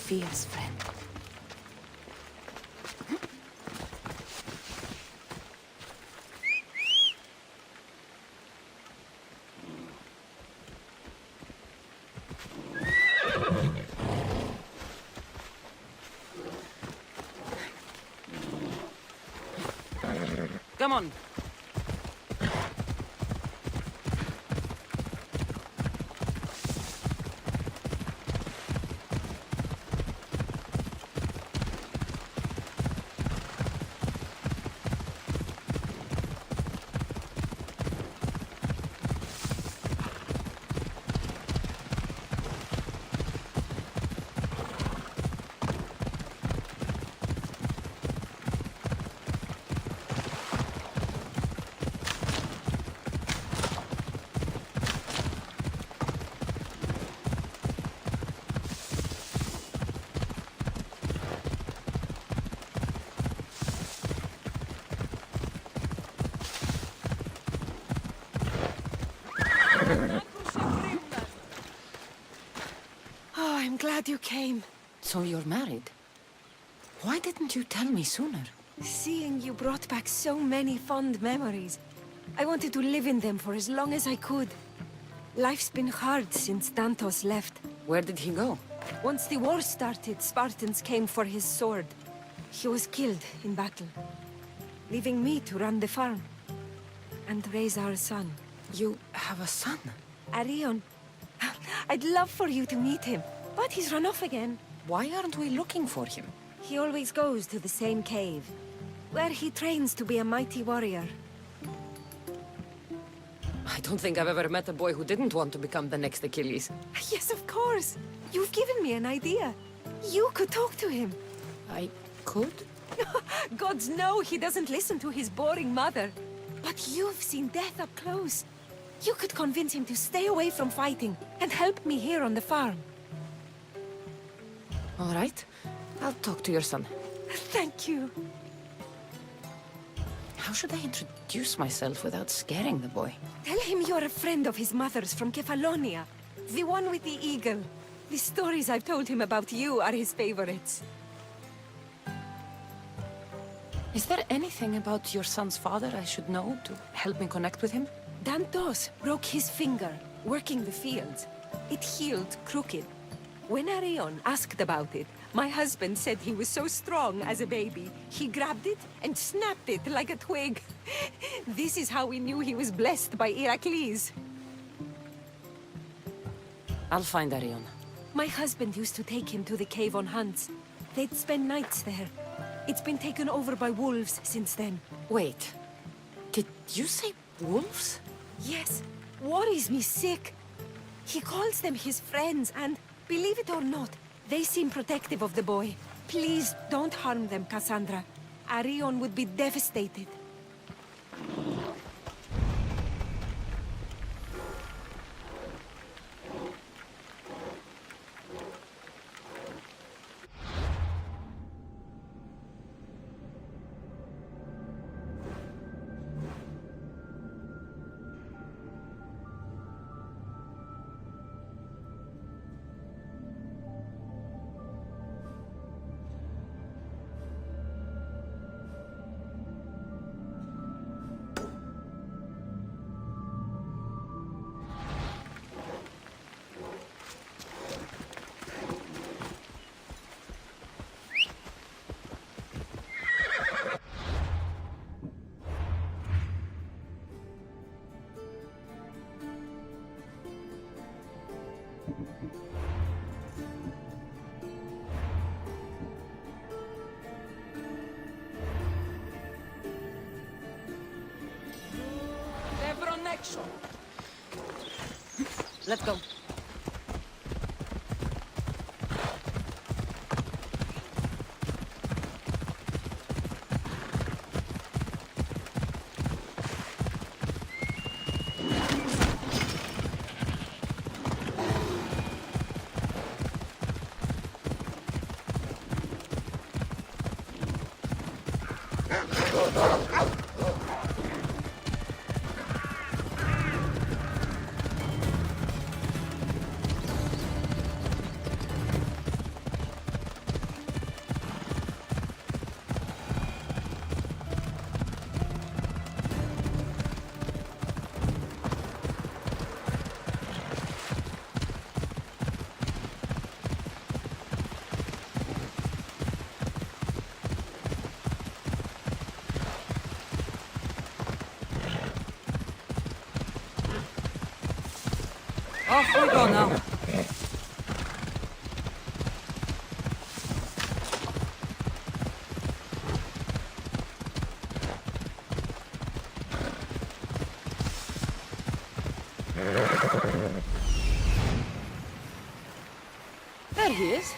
fierce friend. Come on. Oh, I'm glad you came. So you're married? Why didn't you tell me sooner? Seeing you brought back so many fond memories. I wanted to live in them for as long as I could. Life's been hard since Dantos left. Where did he go? Once the war started, Spartans came for his sword. He was killed in battle, leaving me to run the farm and raise our son. You have a son? Arion. I'd love for you to meet him, but he's run off again. Why aren't we looking for him? He always goes to the same cave, where he trains to be a mighty warrior. I don't think I've ever met a boy who didn't want to become the next Achilles. Yes, of course. You've given me an idea. You could talk to him. I could? Gods know he doesn't listen to his boring mother. But you've seen death up close. You could convince him to stay away from fighting and help me here on the farm. All right. I'll talk to your son. Thank you. How should I introduce myself without scaring the boy? Tell him you're a friend of his mother's from Kefalonia. The one with the eagle. The stories I've told him about you are his favorites. Is there anything about your son's father I should know to help me connect with him? Dantos broke his finger, working the fields. It healed crooked. When Arion asked about it, my husband said he was so strong as a baby, he grabbed it and snapped it like a twig. This is how we knew he was blessed by Heracles. I'll find Arion. My husband used to take him to the cave on hunts. They'd spend nights there. It's been taken over by wolves since then. Wait. Did you say wolves? Yes, worries me sick. He calls them his friends and, believe it or not, they seem protective of the boy. Please don't harm them, Cassandra. Arion would be devastated. Let's go. Off we go now. There he is.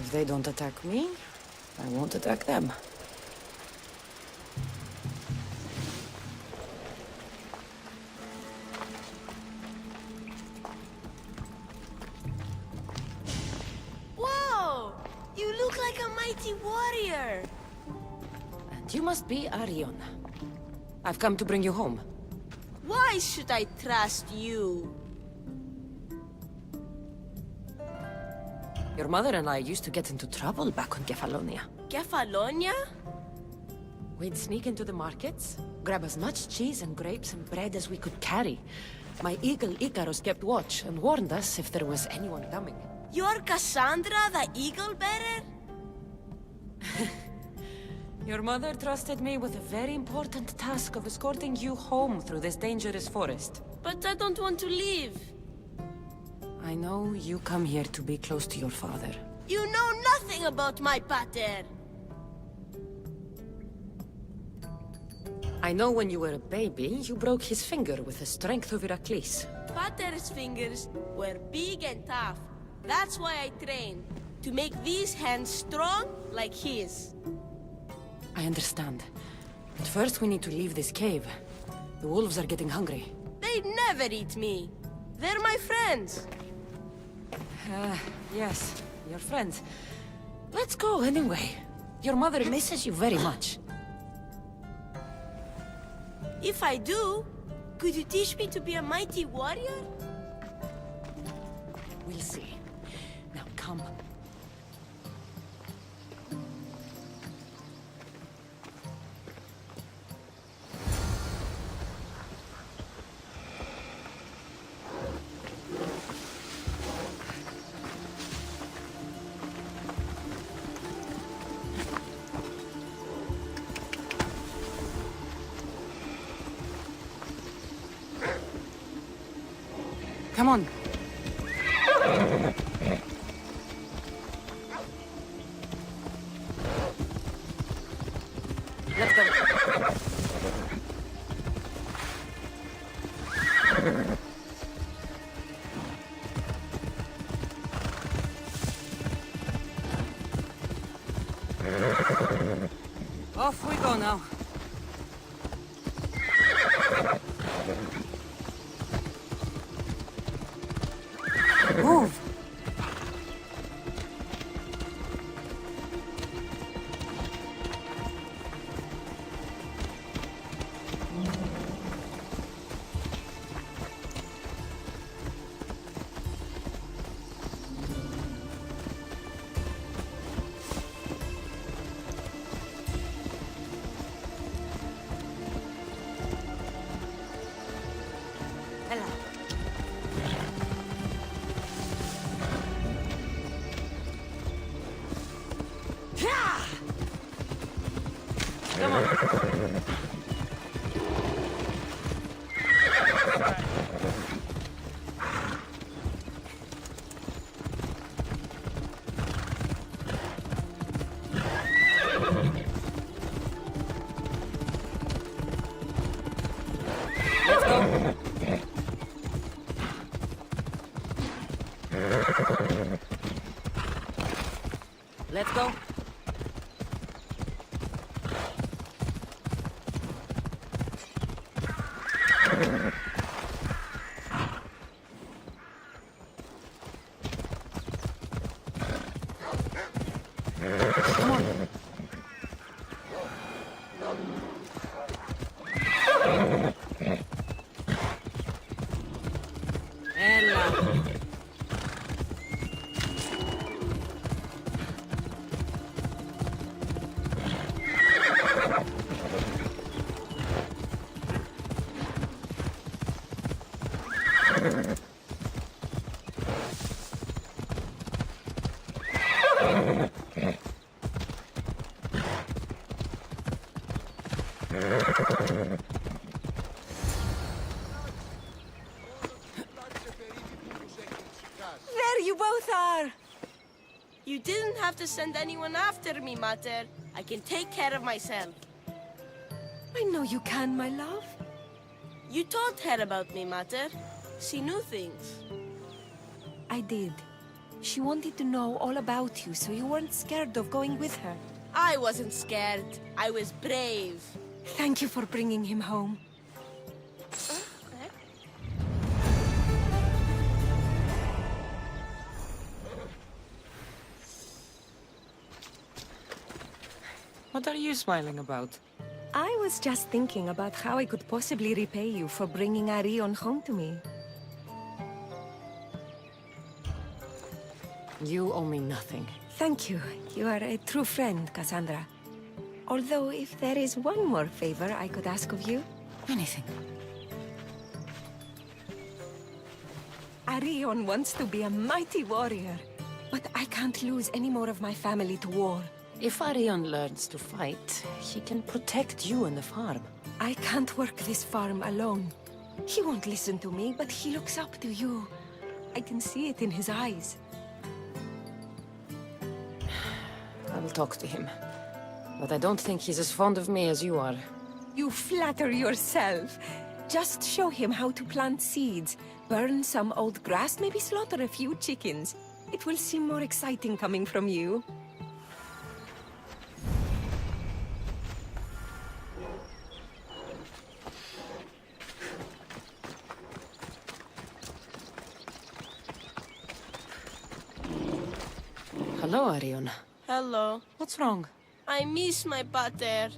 If they don't attack me, I won't attack them. Whoa! You look like a mighty warrior! And you must be Arion. I've come to bring you home. Why should I trust you? Your mother and I used to get into trouble back on Kefalonia. Kefalonia? We'd sneak into the markets, grab as much cheese and grapes and bread as we could carry. My eagle Icarus kept watch and warned us if there was anyone coming. You're Cassandra, the eagle bearer? Your mother trusted me with a very important task of escorting you home through this dangerous forest. But I don't want to leave. I know you come here to be close to your father. You know nothing about my pater. I know when you were a baby, you broke his finger with the strength of Heracles. Pater's fingers were big and tough. That's why I trained. To make these hands strong like his. I understand. But first we need to leave this cave. The wolves are getting hungry. They'd never eat me. They're my friends. Yes, your friends. Let's go anyway. Your mother misses you very much. If I do, could you teach me to be a mighty warrior? We'll see. Now come. Come on. Let's go. Off we go now. Move! Come on. Let's go. Let's go. There you both are! You didn't have to send anyone after me, Mater. I can take care of myself. I know you can, my love. You told her about me, Mater. She knew things. I did. She wanted to know all about you, so you weren't scared of going with her. I wasn't scared. I was brave. Thank you for bringing him home. What are you smiling about? I was just thinking about how I could possibly repay you for bringing Arion home to me. You owe me nothing. Thank you. You are a true friend, Cassandra. Although, if there is one more favor I could ask of you... Anything. Arion wants to be a mighty warrior. But I can't lose any more of my family to war. If Arion learns to fight, he can protect you and the farm. I can't work this farm alone. He won't listen to me, but he looks up to you. I can see it in his eyes. I'll talk to him. But I don't think he's as fond of me as you are. You flatter yourself. Just show him how to plant seeds, burn some old grass, maybe slaughter a few chickens. It will seem more exciting coming from you. Hello, Arion. Hello. What's wrong? I miss my pater.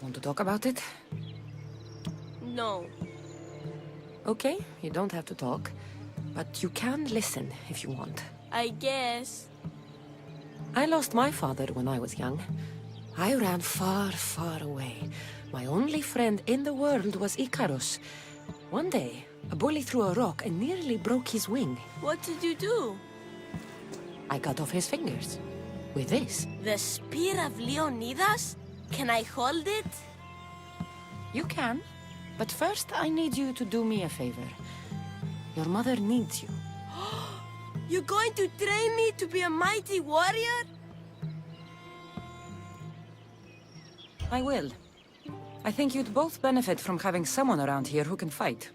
Want to talk about it? No. Okay, you don't have to talk. But you can listen if you want. I guess. I lost my father when I was young. I ran far, far away. My only friend in the world was Icarus. One day, a bully threw a rock and nearly broke his wing. What did you do? I cut off his fingers. With this. The spear of Leonidas? Can I hold it? You can. But first, I need you to do me a favor. Your mother needs you. You're going to train me to be a mighty warrior? I will. I think you'd both benefit from having someone around here who can fight.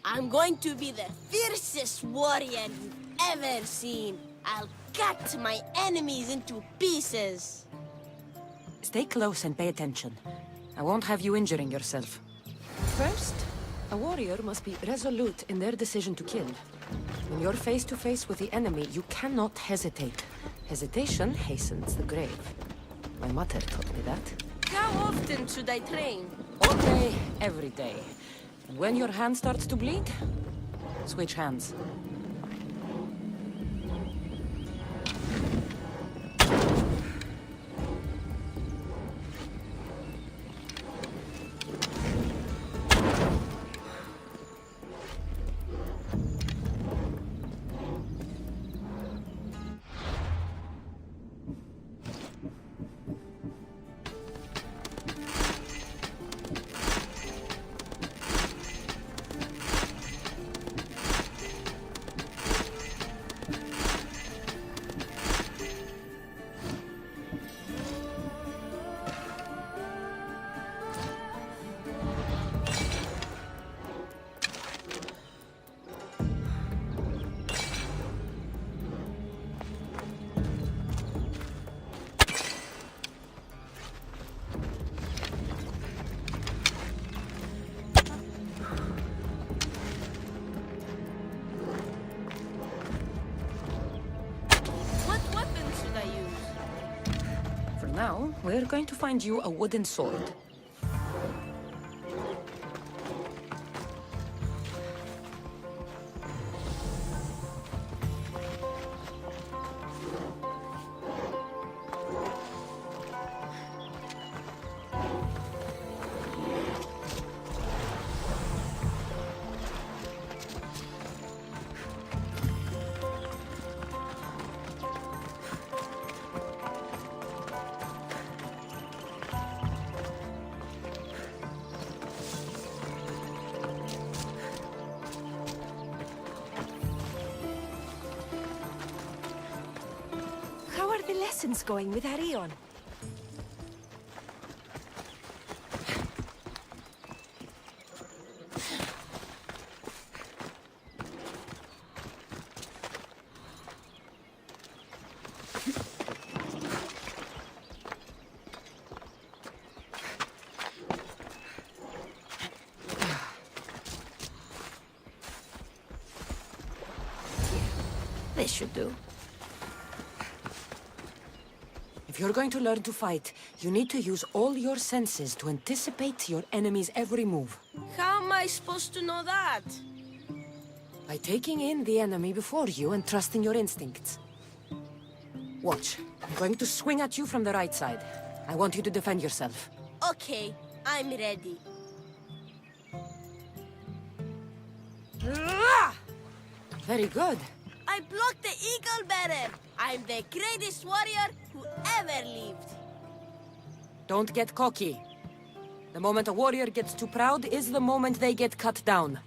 I'm going to be the fiercest warrior you've ever seen. I'll cut my enemies into pieces. Stay close and pay attention. I won't have you injuring yourself. First, A warrior must be resolute in their decision to kill. When you're face to face with the enemy, you cannot hesitate. Hesitation hastens the grave. My mother taught me that. How often should I train? All day, every day. And when your hand starts to bleed, switch hands. Now, we're going to find you a wooden sword. Lessons going with Arion. This should do. If you're going to learn to fight, you need to use all your senses to anticipate your enemy's every move. How am I supposed to know that? By taking in the enemy before you and trusting your instincts. Watch. I'm going to swing at you from the right side. I want you to defend yourself. Okay, I'm ready. Very good. I blocked the eagle better. I'm the greatest warrior who ever lived. Don't get cocky. The moment a warrior gets too proud is the moment they get cut down.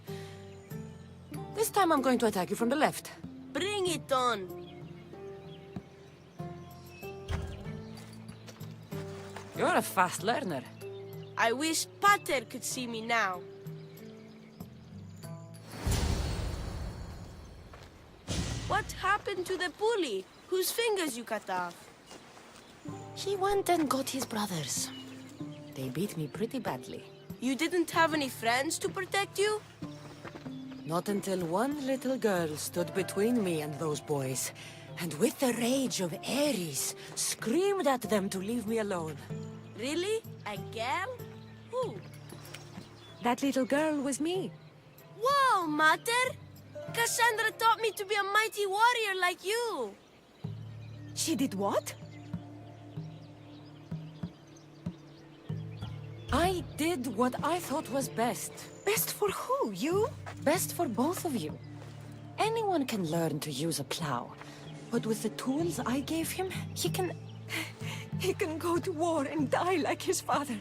This time I'm going to attack you from the left. Bring it on. You're a fast learner. I wish Pater could see me now. What happened to the bully whose fingers you cut off? He went and got his brothers. They beat me pretty badly. You didn't have any friends to protect you? Not until one little girl stood between me and those boys, and with the rage of Ares, screamed at them to leave me alone. Really? A girl? Who? That little girl was me. Whoa, Mater! Cassandra taught me to be a mighty warrior like you. She did what? I did what I thought was best. Best for who? You? Best for both of you. Anyone can learn to use a plow, but with the tools I gave him, he can go to war and die like his father.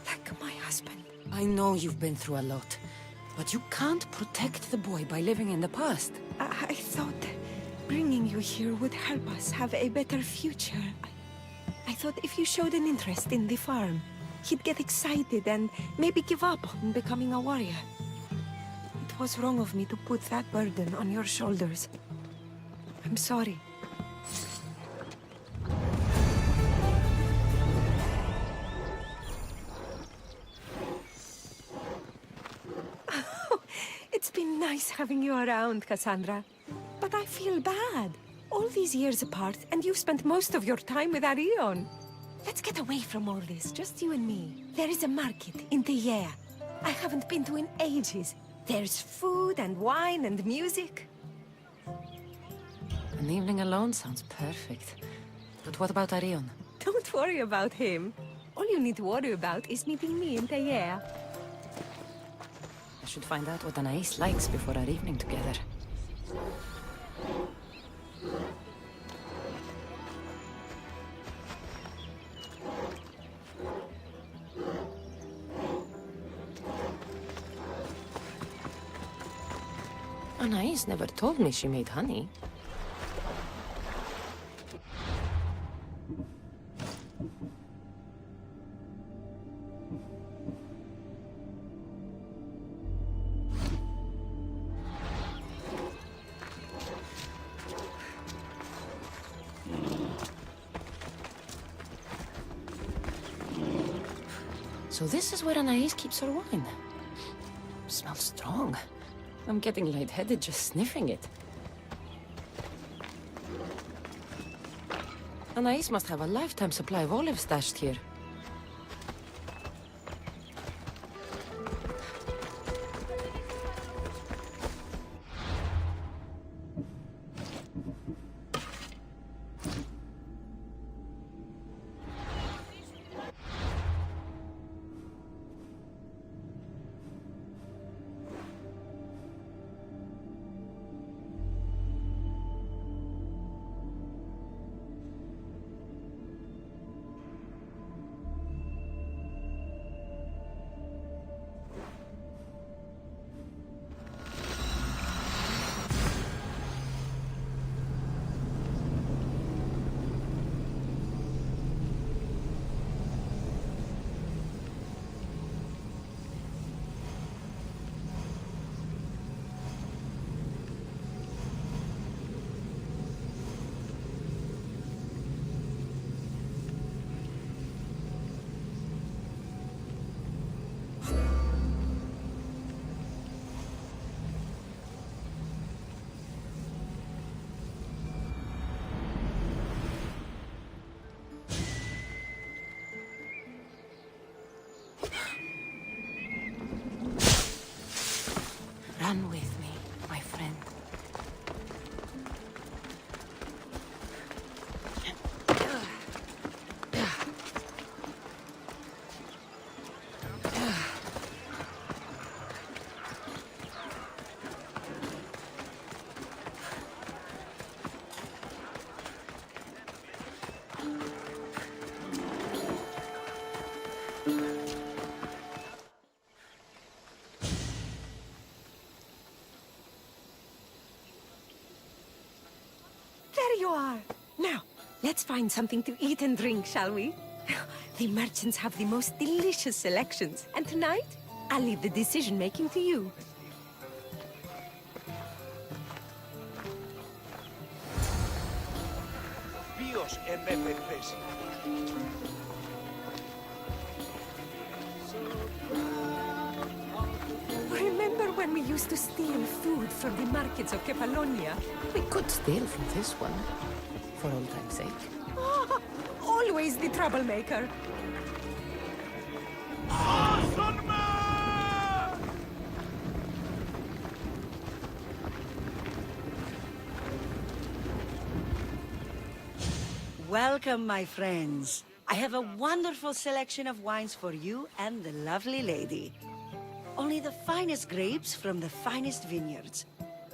Like my husband. I know you've been through a lot, but you can't protect the boy by living in the past. I thought bringing you here would help us have a better future. I thought if you showed an interest in the farm, he'd get excited and maybe give up on becoming a warrior. It was wrong of me to put that burden on your shoulders. I'm sorry. Nice having you around, Cassandra. But I feel bad. All these years apart, and you've spent most of your time with Arion. Let's get away from all this, just you and me. There is a market in Teia. I haven't been to in ages. There's food and wine and music. An evening alone sounds perfect. But what about Arion? Don't worry about him. All you need to worry about is meeting me in Teia. I should find out what Anais likes before our evening together. Anais never told me she made honey. So this is where Anais keeps her wine. Smells strong. I'm getting lightheaded just sniffing it. Anais must have a lifetime supply of olives stashed here. Run with me, my friend. There you are. Now, let's find something to eat and drink, shall we? The merchants have the most delicious selections. And tonight, I'll leave the decision-making to you. Remember when we used to steal food from the markets of Kepalonia? We could steal from this one, for old time's sake. Ah, always the troublemaker. Welcome, my friends. I have a wonderful selection of wines for you and the lovely lady. Only the finest grapes from the finest vineyards.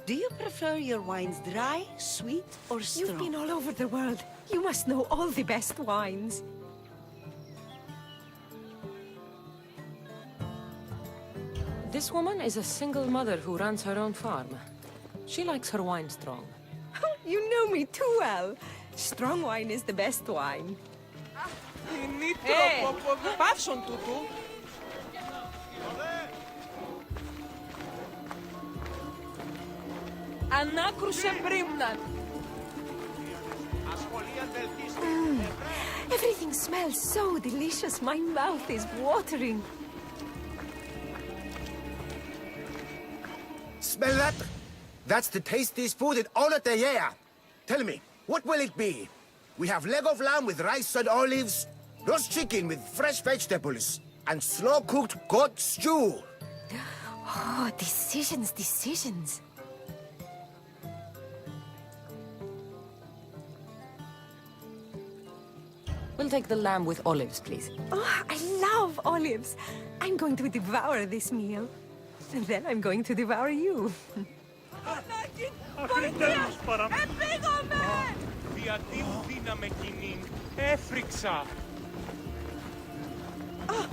Do you prefer your wines dry, sweet, or strong? You've been all over the world. You must know all the best wines. This woman is a single mother who runs her own farm. She likes her wine strong. You know me too well. Strong wine is the best wine. Πάυσον τούτου. Ανάκρουσε πρίμναν. Everything smells so delicious. My mouth is watering. Smell that? That's the tastiest food in all of the year. Tell me, what will it be? We have leg of lamb with rice and olives, roast chicken with fresh vegetables, and slow-cooked goat stew. Oh, decisions, decisions. We'll take the lamb with olives, please. Oh, I love olives. I'm going to devour this meal. And then I'm going to devour you. Γιατί μου δίναμε κοινή, έφρυξα. Oh,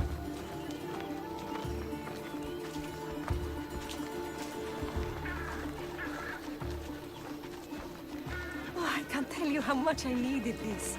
I can't tell you how much I needed this.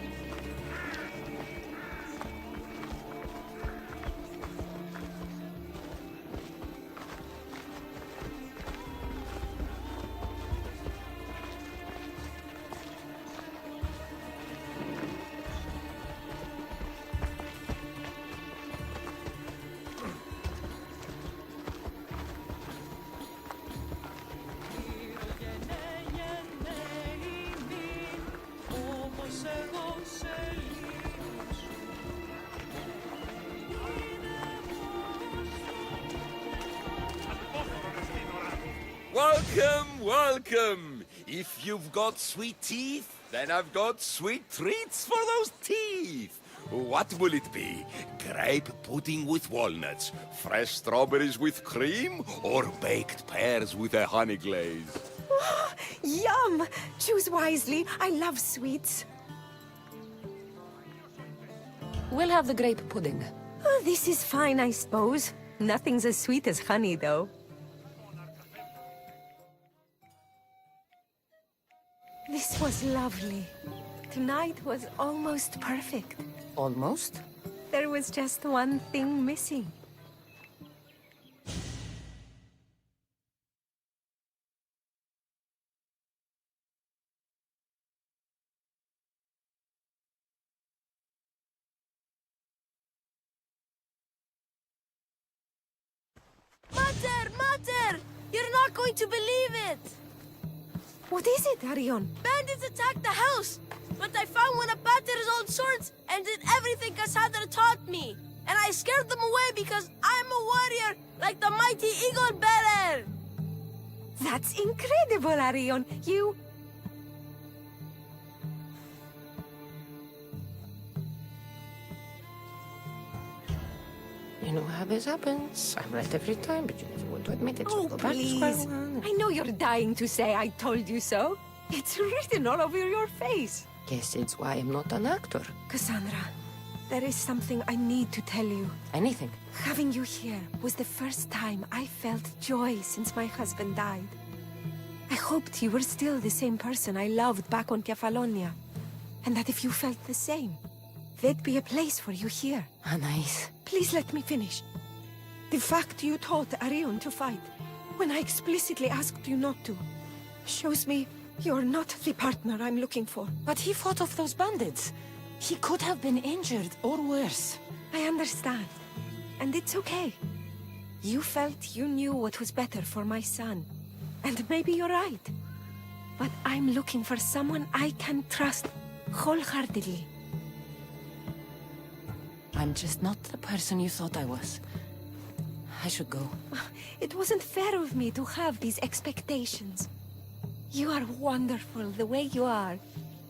Welcome, welcome! If you've got sweet teeth, then I've got sweet treats for those teeth. What will it be? Grape pudding with walnuts, fresh strawberries with cream, or baked pears with a honey glaze? Oh, yum! Choose wisely. I love sweets. We'll have the grape pudding. Oh, this is fine, I suppose. Nothing's as sweet as honey, though. This was lovely. Tonight was almost perfect. Almost? There was just one thing missing. Mater! You're not going to believe it! What is it, Arion? Bandits attacked the house! But I found one of Pater's old swords and did everything Cassandra taught me! And I scared them away because I'm a warrior like the mighty eagle bearer! That's incredible, Arion. You... You know how this happens. I'm right every time, but you never want to admit it. Oh, Go back to please. square one. I know you're dying to say I told you so. It's written all over your face. Guess it's why I'm not an actor. Cassandra, there is something I need to tell you. Anything. Having you here was the first time I felt joy since my husband died. I hoped you were still the same person I loved back on Kefalonia. And that if you felt the same, there'd be a place for you here. Anais. Please let me finish. The fact you taught Arion to fight, when I explicitly asked you not to, shows me you're not the partner I'm looking for. But he fought off those bandits. He could have been injured, or worse. I understand. And it's okay. You felt you knew what was better for my son. And maybe you're right. But I'm looking for someone I can trust wholeheartedly. I'm just not the person you thought I was. I should go. It wasn't fair of me to have these expectations. You are wonderful the way you are.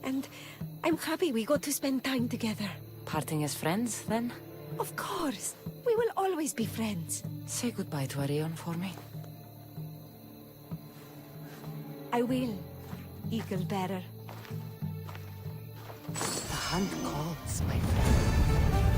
And I'm happy we got to spend time together. Parting as friends, then? Of course. We will always be friends. Say goodbye to Arion for me. I will, Eagle Bearer. The hunt calls, my friend.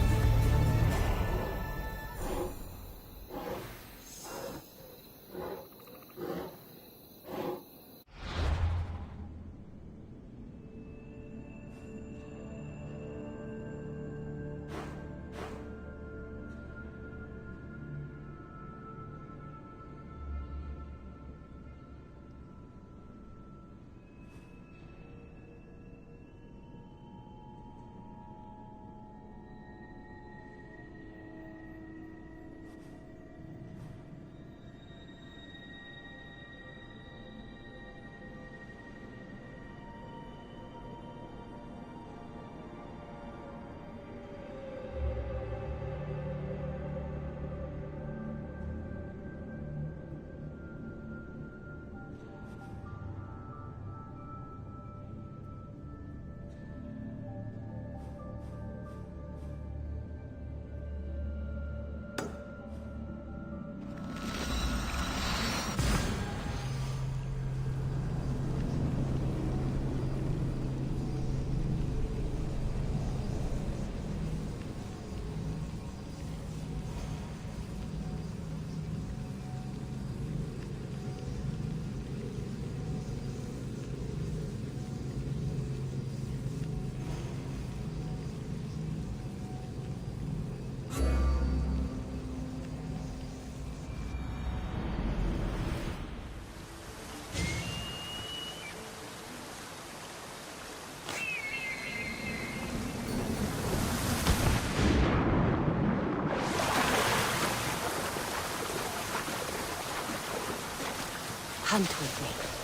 hunt with me.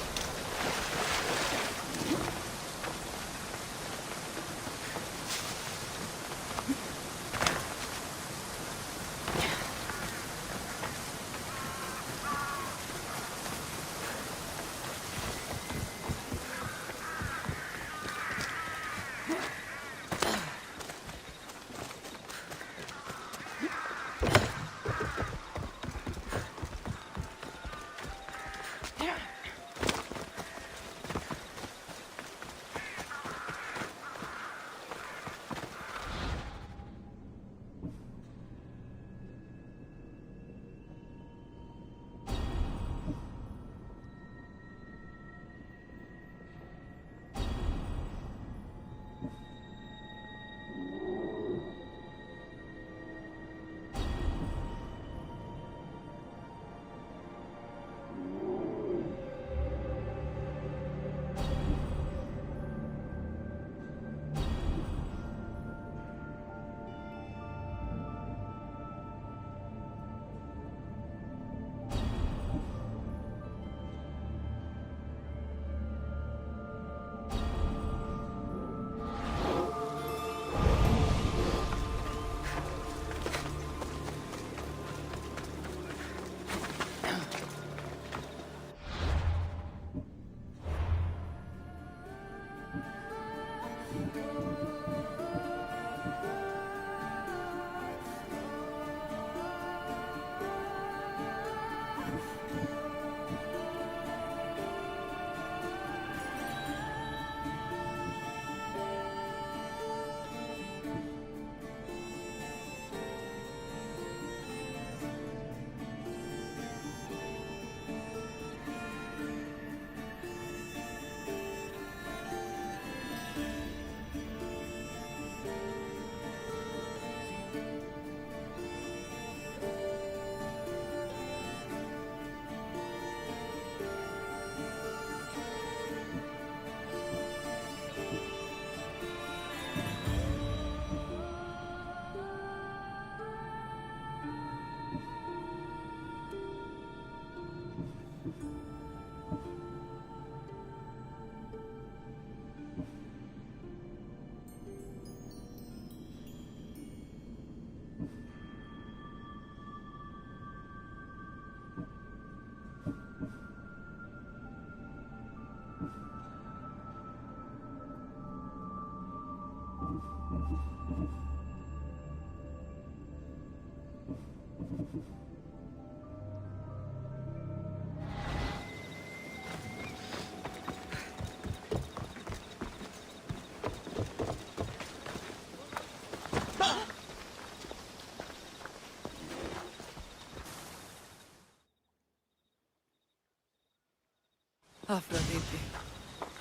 Aphrodite,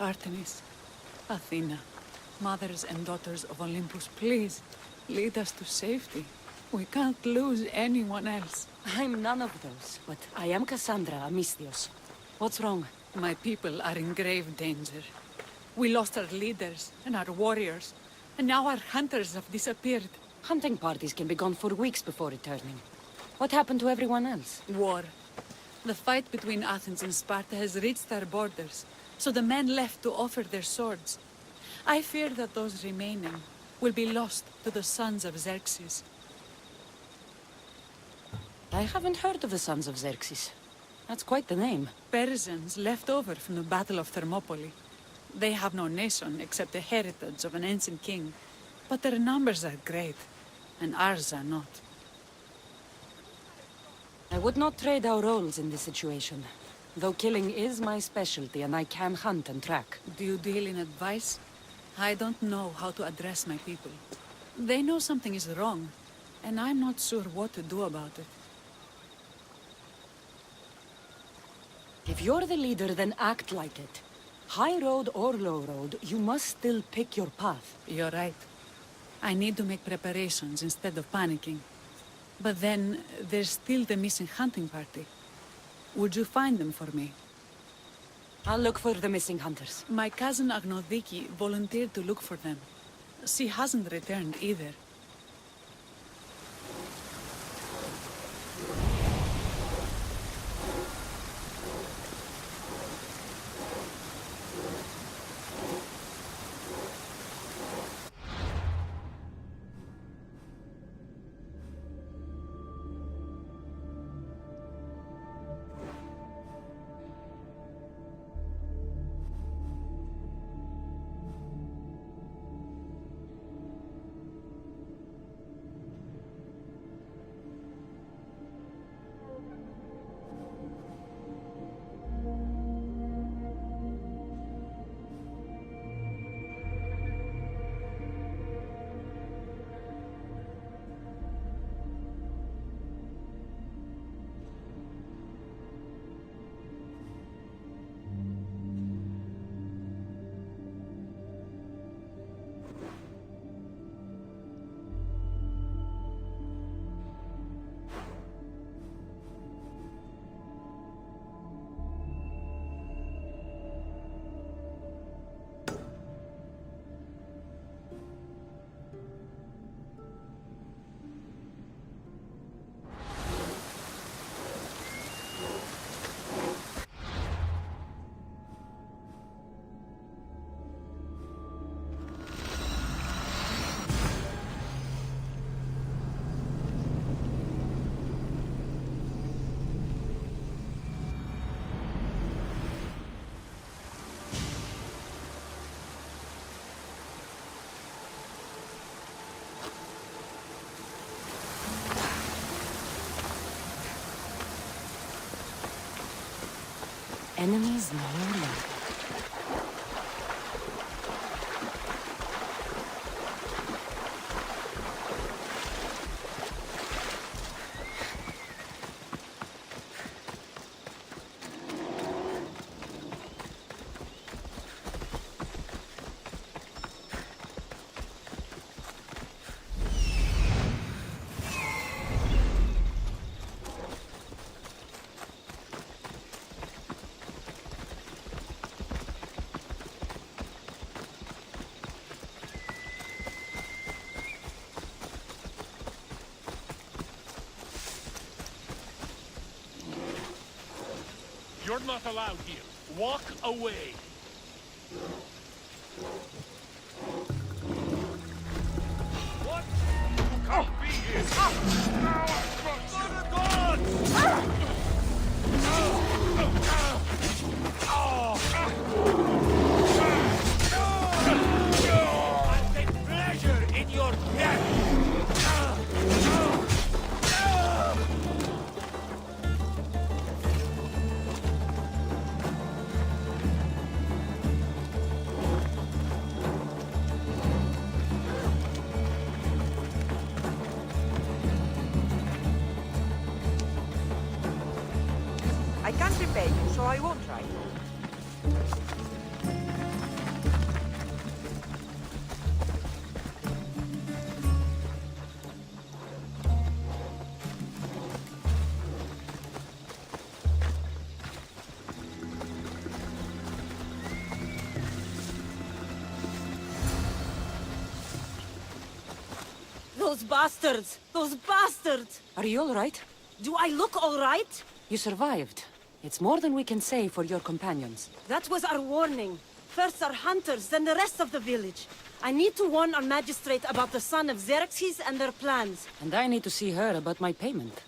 Artemis, Athena, mothers and daughters of Olympus, please, lead us to safety. We can't lose anyone else. I'm none of those, but I am Cassandra Amistios. What's wrong? My people are in grave danger. We lost our leaders and our warriors, and now our hunters have disappeared. Hunting parties can be gone for weeks before returning. What happened to everyone else? War. The fight between Athens and Sparta has reached our borders, so the men left to offer their swords. I fear that those remaining will be lost to the sons of Xerxes. I haven't heard of the sons of Xerxes. That's quite the name. Persians left over from the Battle of Thermopylae. They have no nation except the heritage of an ancient king, but their numbers are great, and ours are not. I would not trade our roles in this situation, though killing is my specialty and I can hunt and track. Do you deal in advice? I don't know how to address my people. They know something is wrong, and I'm not sure what to do about it. If you're the leader, then act like it. High road or low road, you must still pick your path. You're right. I need to make preparations instead of panicking. But then, there's still the missing hunting party. Would you find them for me? I'll look for the missing hunters. My cousin Agnodiki volunteered to look for them. She hasn't returned either. enemies no longer. You're not allowed here. Walk away. What? You can't be here. Now I've got you. The gods! I take pleasure in your death. I can't repay you, so I won't try. Those bastards! Those bastards! Are you all right? Do I look all right? You survived. It's more than we can say for your companions. That was our warning. First our hunters, then the rest of the village. I need to warn our magistrate about the son of Xerxes and their plans. And I need to see her about my payment.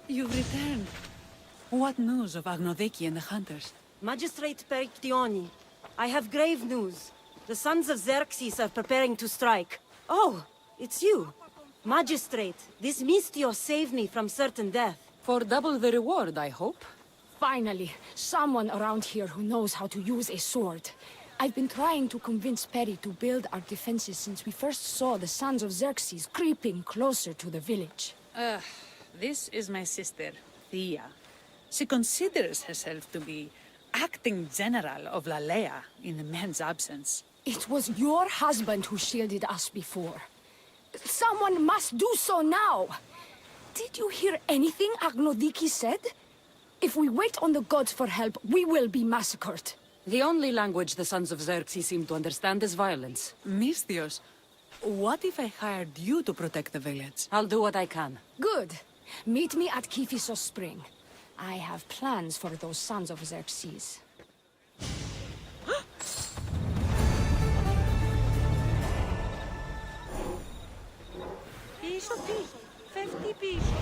You've returned. What news of Agnodiki and the hunters? Magistrate Perictioni, I have grave news. The sons of Xerxes are preparing to strike. Oh, it's you. Magistrate, this Mistio saved me from certain death. For double the reward, I hope. Finally, someone around here who knows how to use a sword. I've been trying to convince Peri to build our defenses since we first saw the sons of Xerxes creeping closer to the village. This is my sister, Thea. She considers herself to be acting general of Lalea in the men's absence. It was your husband who shielded us before. Someone must do so now! Did you hear anything Agnodiki said? If we wait on the gods for help, we will be massacred. The only language the sons of Xerxes seem to understand is violence. Mistios, what if I hired you to protect the village? I'll do what I can. Good. Meet me at Kiphisos Spring. I have plans for those sons of Xerxes. Piso, 50 piso,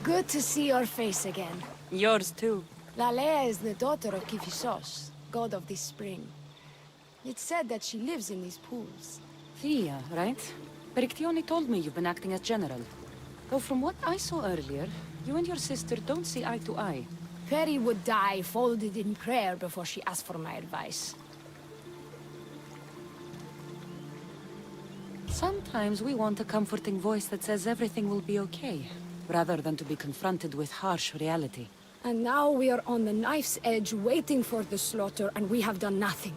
Good to see your face again. Yours too. Lalea is the daughter of Kifisos, god of the spring. It's said that she lives in these pools. Thea, right? Perictione told me you've been acting as general. Though from what I saw earlier, you and your sister don't see eye to eye. Peri would die folded in prayer before she asked for my advice. Sometimes we want a comforting voice that says everything will be okay, rather than to be confronted with harsh reality. And now we are on the knife's edge waiting for the slaughter, and we have done nothing.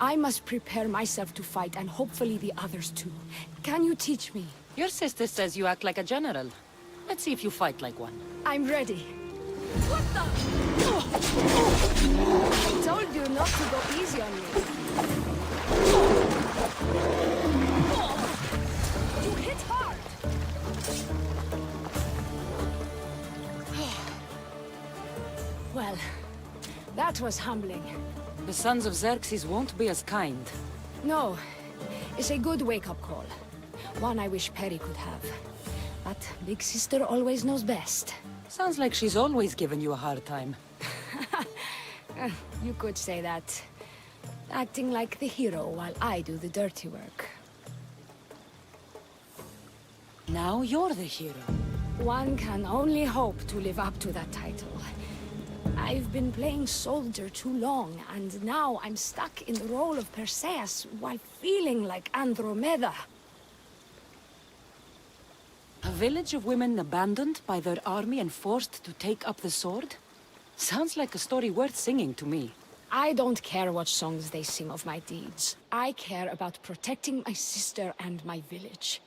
I must prepare myself to fight, and hopefully the others too. Can you teach me? Your sister says you act like a general. Let's see if you fight like one. I'm ready. What the? I told you not to go easy on me. You hit hard. Well, that was humbling. The sons of Xerxes won't be as kind. No, it's a good wake-up call. One I wish Peri could have. But Big Sister always knows best. Sounds like she's always given you a hard time. You could say that. Acting like the hero while I do the dirty work. Now you're the hero. One can only hope to live up to that title. I've been playing soldier too long, and now I'm stuck in the role of Perseus while feeling like Andromeda. A village of women abandoned by their army and forced to take up the sword? Sounds like a story worth singing to me. I don't care what songs they sing of my deeds. I care about protecting my sister and my village.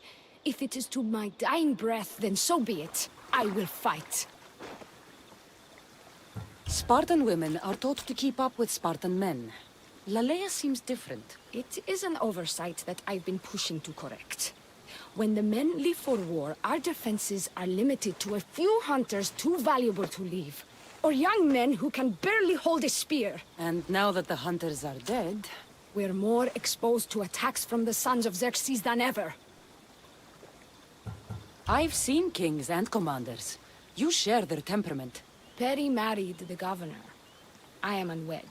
If it is to my dying breath, then so be it. I will fight. Spartan women are taught to keep up with Spartan men. Lalea seems different. It is an oversight that I've been pushing to correct. When the men leave for war, our defenses are limited to a few hunters too valuable to leave. Or young men who can barely hold a spear. And now that the hunters are dead... We're more exposed to attacks from the sons of Xerxes than ever. I've seen kings and commanders. You share their temperament. Peri married the governor. I am unwed.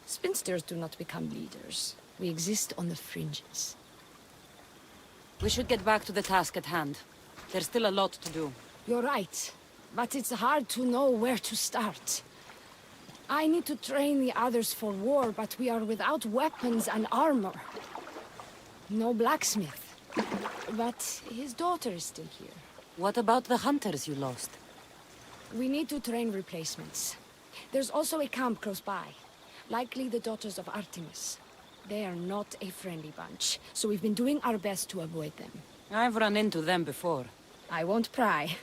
Spinsters do not become leaders. We exist on the fringes. We should get back to the task at hand. There's still a lot to do. You're right, but it's hard to know where to start. I need to train the others for war, but we are without weapons and armor. No blacksmith. But his daughter is still here. What about the hunters you lost? We need to train replacements. There's also a camp close by. Likely the Daughters of Artemis. They are not a friendly bunch, so we've been doing our best to avoid them. I've run into them before. I won't pry.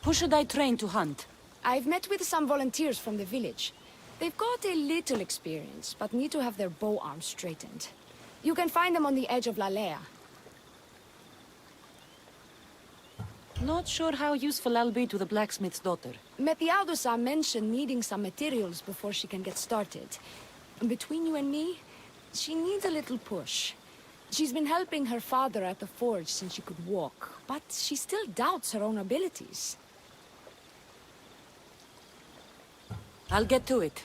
Who should I train to hunt? I've met with some volunteers from the village. They've got a little experience, but need to have their bow arms straightened. You can find them on the edge of Lalea. Not sure how useful I'll be to the blacksmith's daughter. Leonidas mentioned needing some materials before she can get started. Between you and me, she needs a little push. She's been helping her father at the forge since she could walk, but she still doubts her own abilities. I'll get to it.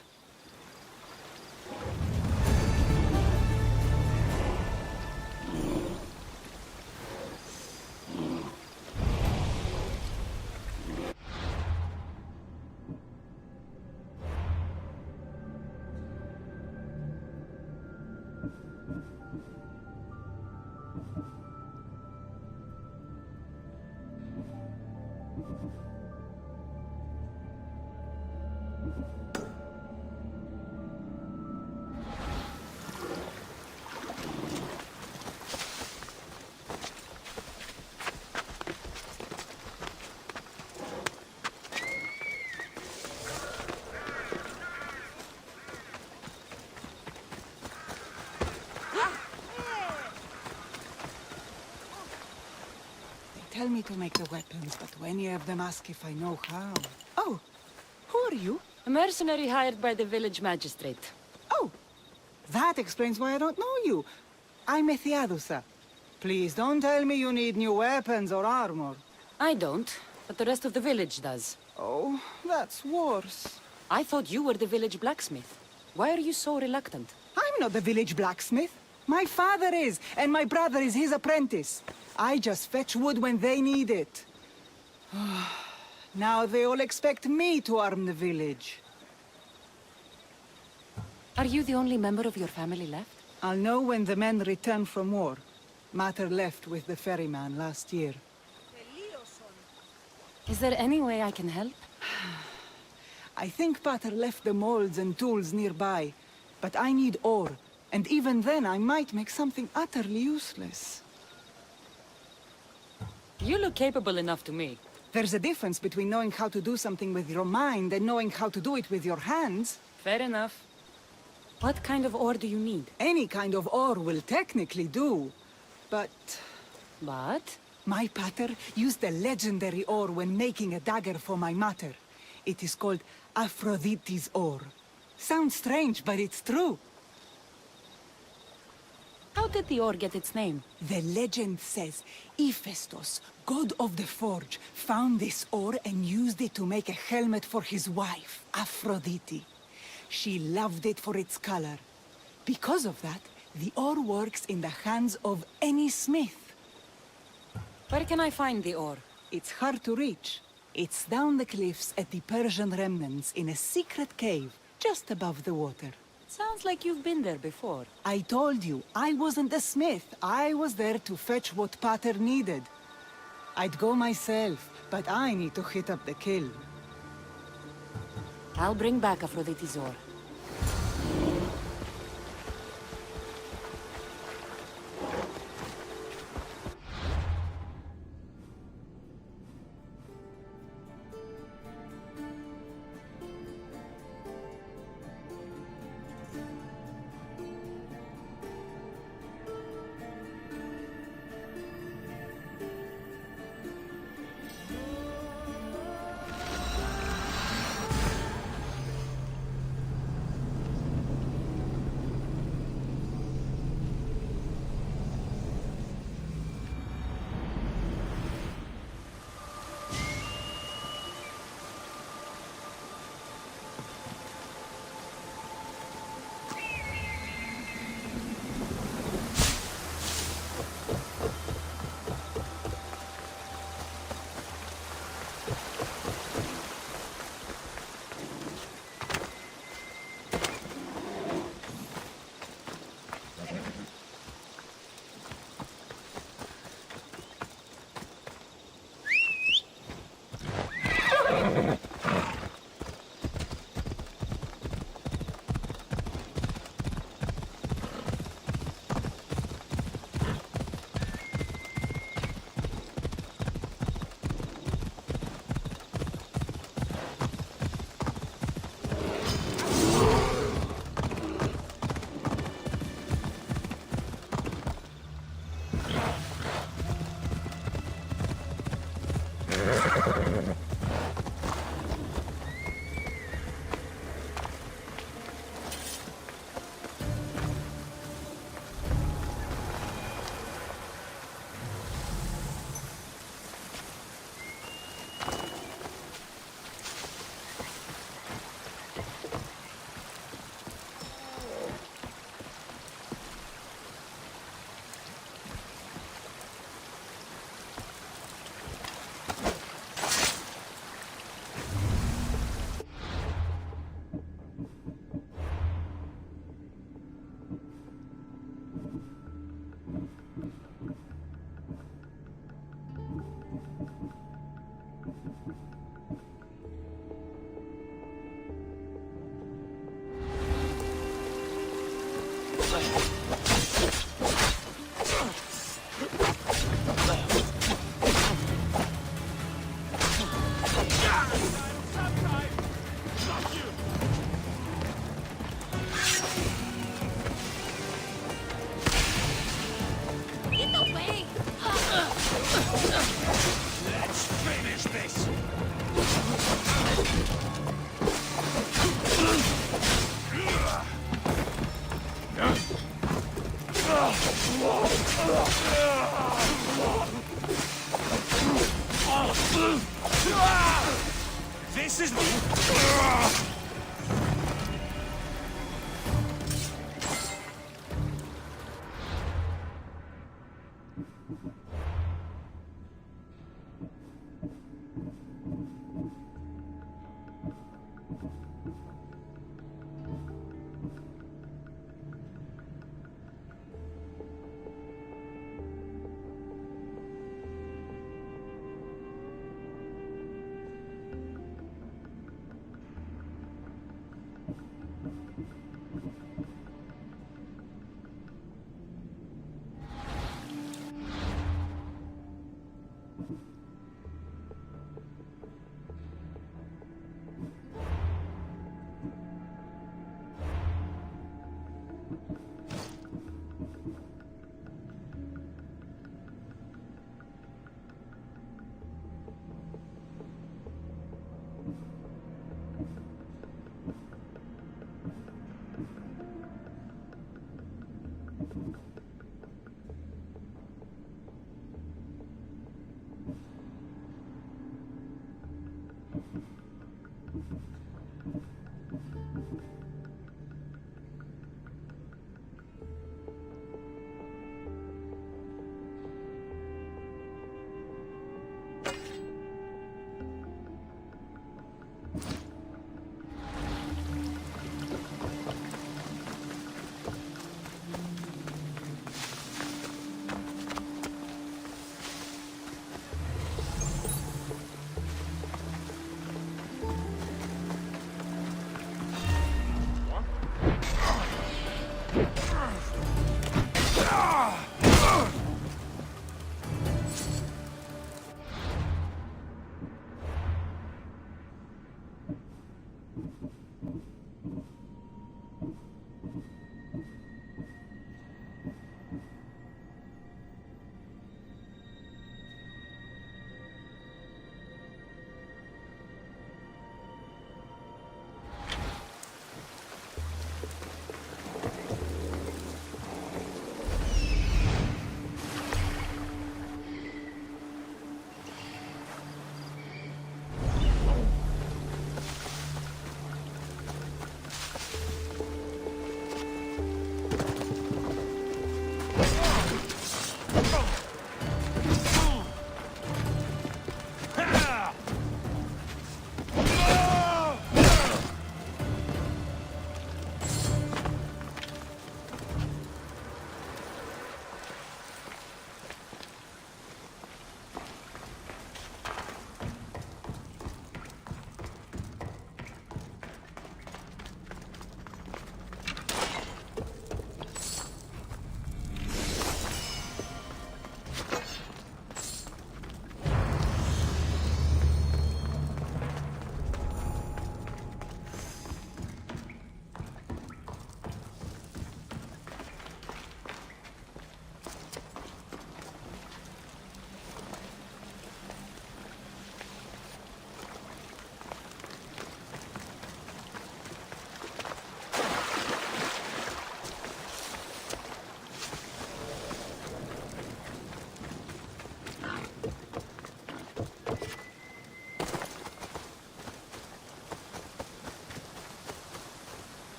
tell me to make the weapons, but any of them ask if I know how. Oh, who are you? A mercenary hired by the village magistrate. Oh, that explains why I don't know you. I'm Leonidas. Please don't tell me you need new weapons or armor. I don't, but the rest of the village does. Oh, that's worse. I thought you were the village blacksmith. Why are you so reluctant? I'm not the village blacksmith. My father is, and my brother is his apprentice. I just fetch wood when they need it. Now they all expect me to arm the village. Are you the only member of your family left? I'll know when the men return from war. Mater left with the ferryman last year. Is there any way I can help? I think Pater left the molds and tools nearby, but I need ore, and even then I might make something utterly useless. You look capable enough to me. There's a difference between knowing how to do something with your mind and knowing how to do it with your hands. Fair enough. What kind of ore do you need? Any kind of ore will technically do, but... But? My pater used the legendary ore when making a dagger for my mater. It is called Aphrodite's ore. Sounds strange, but it's true. How did the ore get its name? The legend says Hephaestus, god of the forge, found this ore and used it to make a helmet for his wife, Aphrodite. She loved it for its color. Because of that, the ore works in the hands of any smith. Where can I find the ore? It's hard to reach. It's down the cliffs at the Persian remnants in a secret cave, just above the water. Sounds like you've been there before. I told you, I wasn't the smith. I was there to fetch what Pater needed. I'd go myself, but I need to hit up the kiln. I'll bring back Aphrodite's ore. This is the...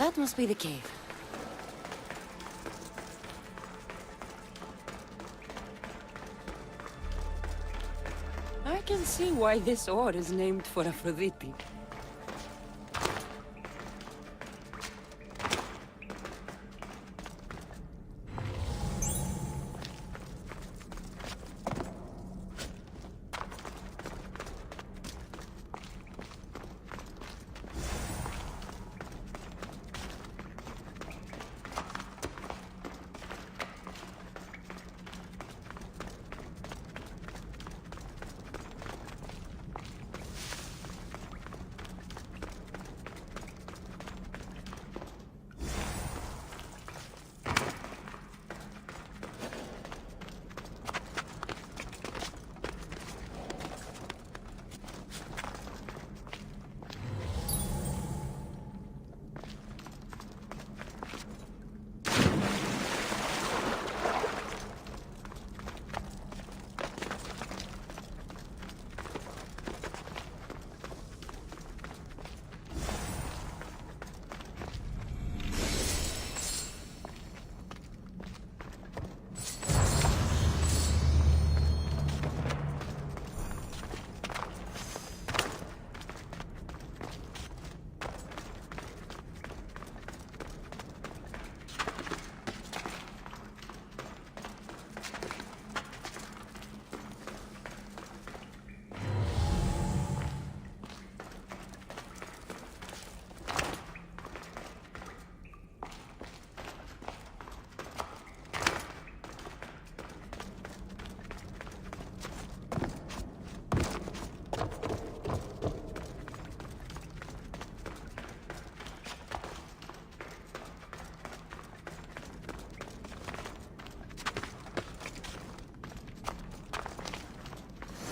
That must be the cave. I can see why this ore is named for Aphrodite.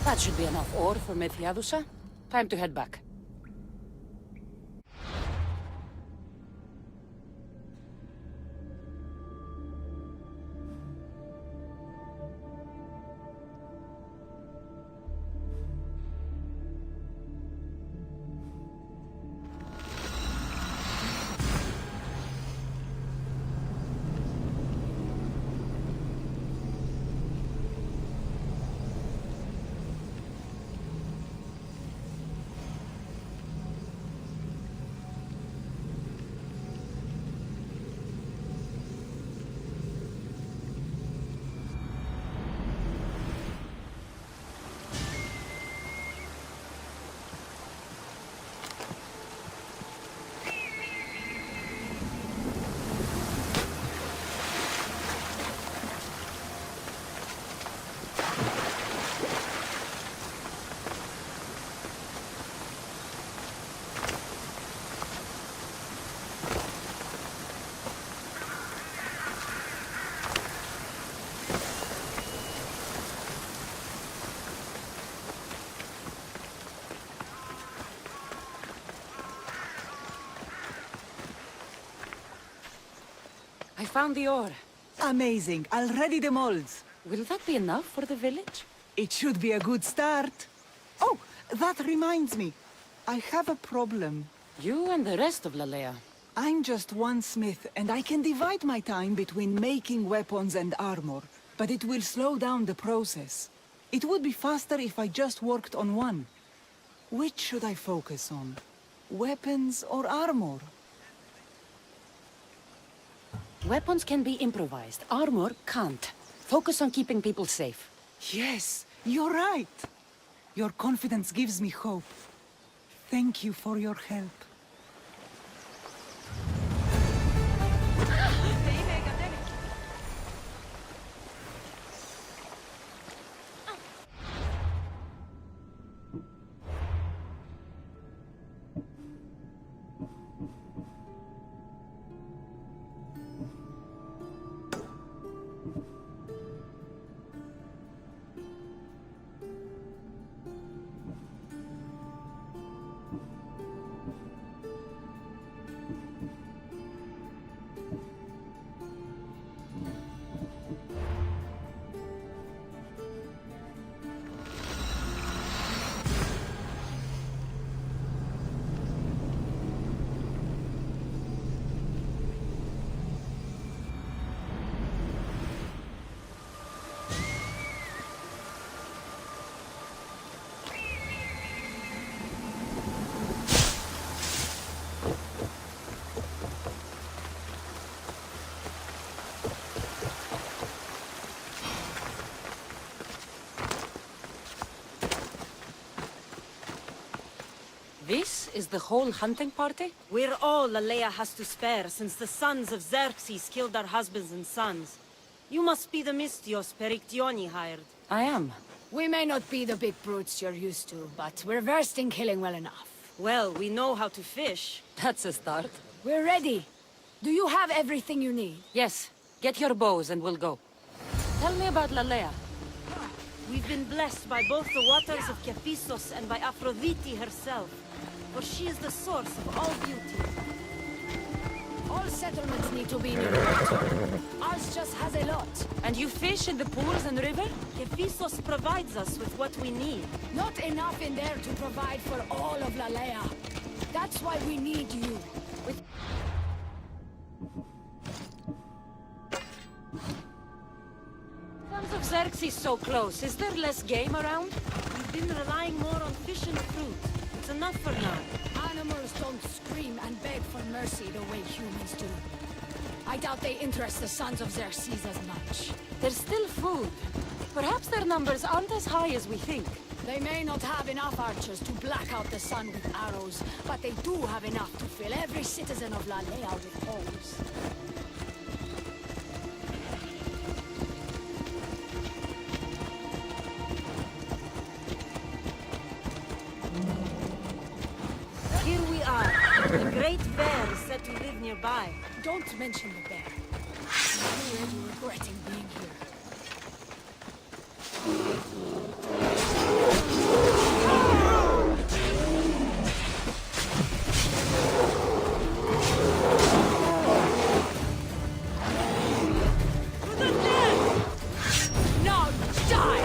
That should be enough ore for Methiadusa. Time to head back. I found the ore. Amazing. I'll ready the molds. Will that be enough for the village? It should be a good start. Oh, that reminds me. I have a problem. You and the rest of Lalea. I'm just one smith, and I can divide my time between making weapons and armor, but it will slow down the process. It would be faster if I just worked on one. Which should I focus on? Weapons or armor? Weapons can be improvised. Armor can't. Focus on keeping people safe. Yes, you're right. Your confidence gives me hope. Thank you for your help. is the whole hunting party? We're all Lalea has to spare since the sons of Xerxes killed our husbands and sons. You must be the Mystios Perictioni hired. I am. We may not be the big brutes you're used to, but we're versed in killing well enough. Well, we know how to fish. That's a start. We're ready. Do you have everything you need? Yes. Get your bows and we'll go. Tell me about Lalea. We've been blessed by both the waters of Kephisos and by Aphrodite herself, for she is the source of all beauty. All settlements need to be near water. Ours just has a lot. And you fish in the pools and river? Kephisos provides us with what we need. Not enough in there to provide for all of Lalea. That's why we need you. Sons of Xerxes so close. Is there less game around? We've been relying more on fish and fruit. It's enough for now. Animals don't scream and beg for mercy the way humans do. I doubt they interest the sons of Xerxes as much. There's still food. Perhaps their numbers aren't as high as we think. They may not have enough archers to black out the sun with arrows, but they do have enough to fill every citizen of Lalea with holes. Here we are. The great bear is said to live nearby. Don't mention the bear. I'm already regretting being here. Now die!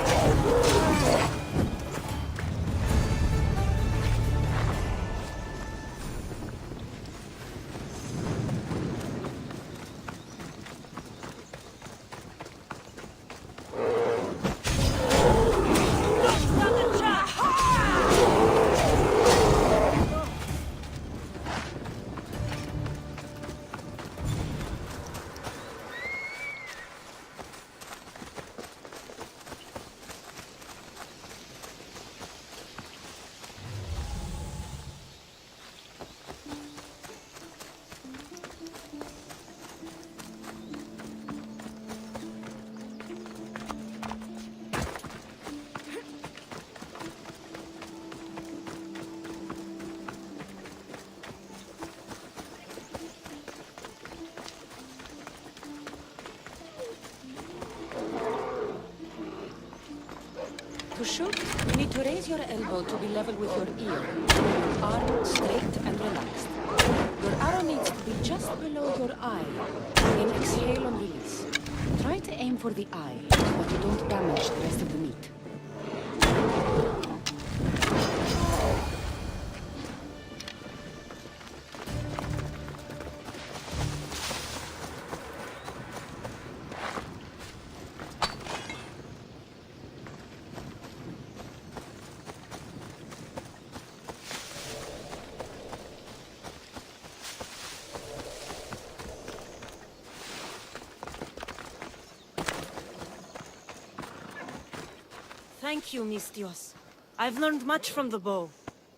To shoot, you need to raise your elbow to be level with your ear. Arm straight and relaxed. Your arrow needs to be just below your eye. Then exhale and release. Try to aim for the eye, but you don't damage the rest of the meat. Thank you, Mystios. I've learned much from the bow.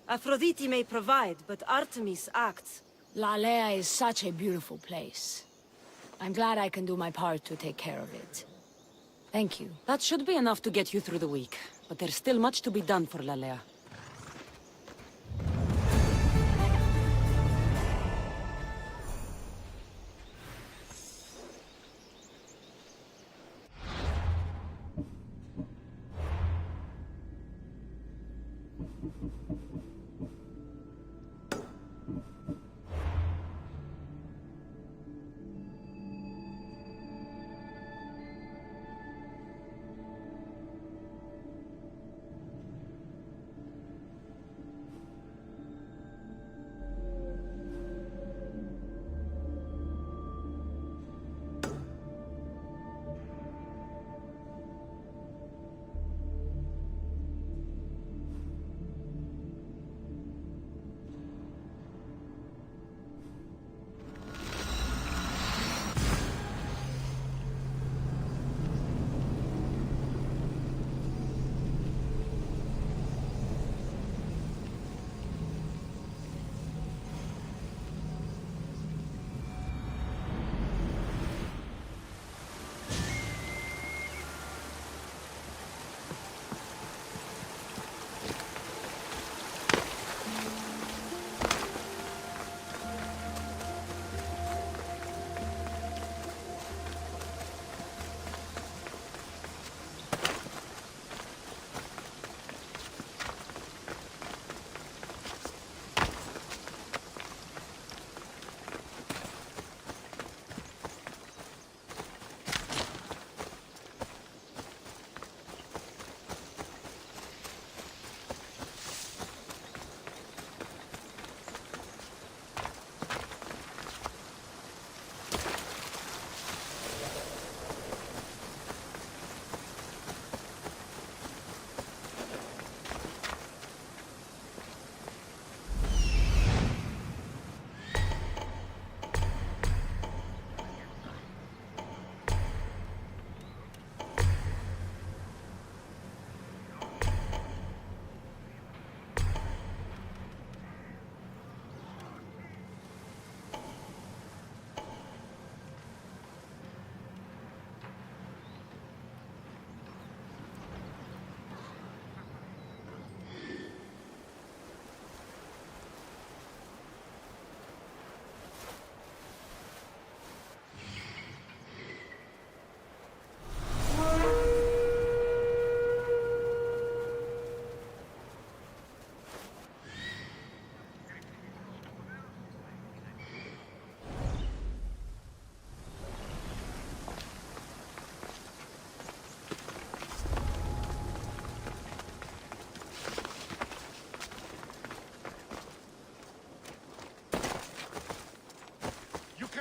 Aphrodite may provide, but Artemis acts. Lalea is such a beautiful place. I'm glad I can do my part to take care of it. Thank you. That should be enough to get you through the week, but there's still much to be done for Lalea.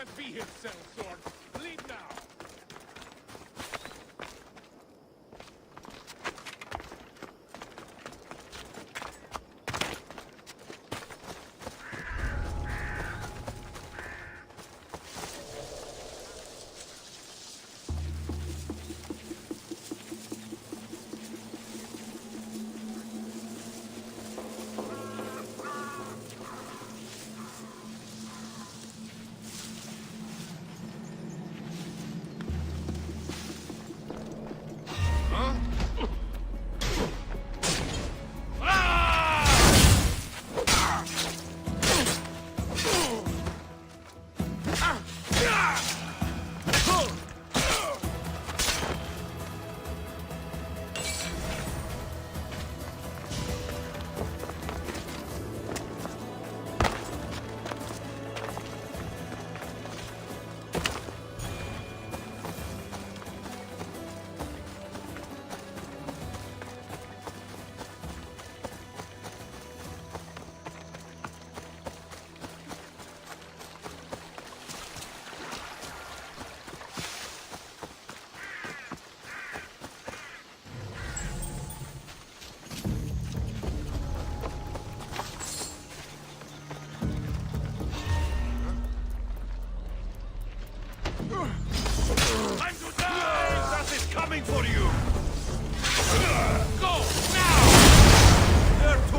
can't be his cell sword. Leave now. Time to die! That is coming for you! Go! Now! There to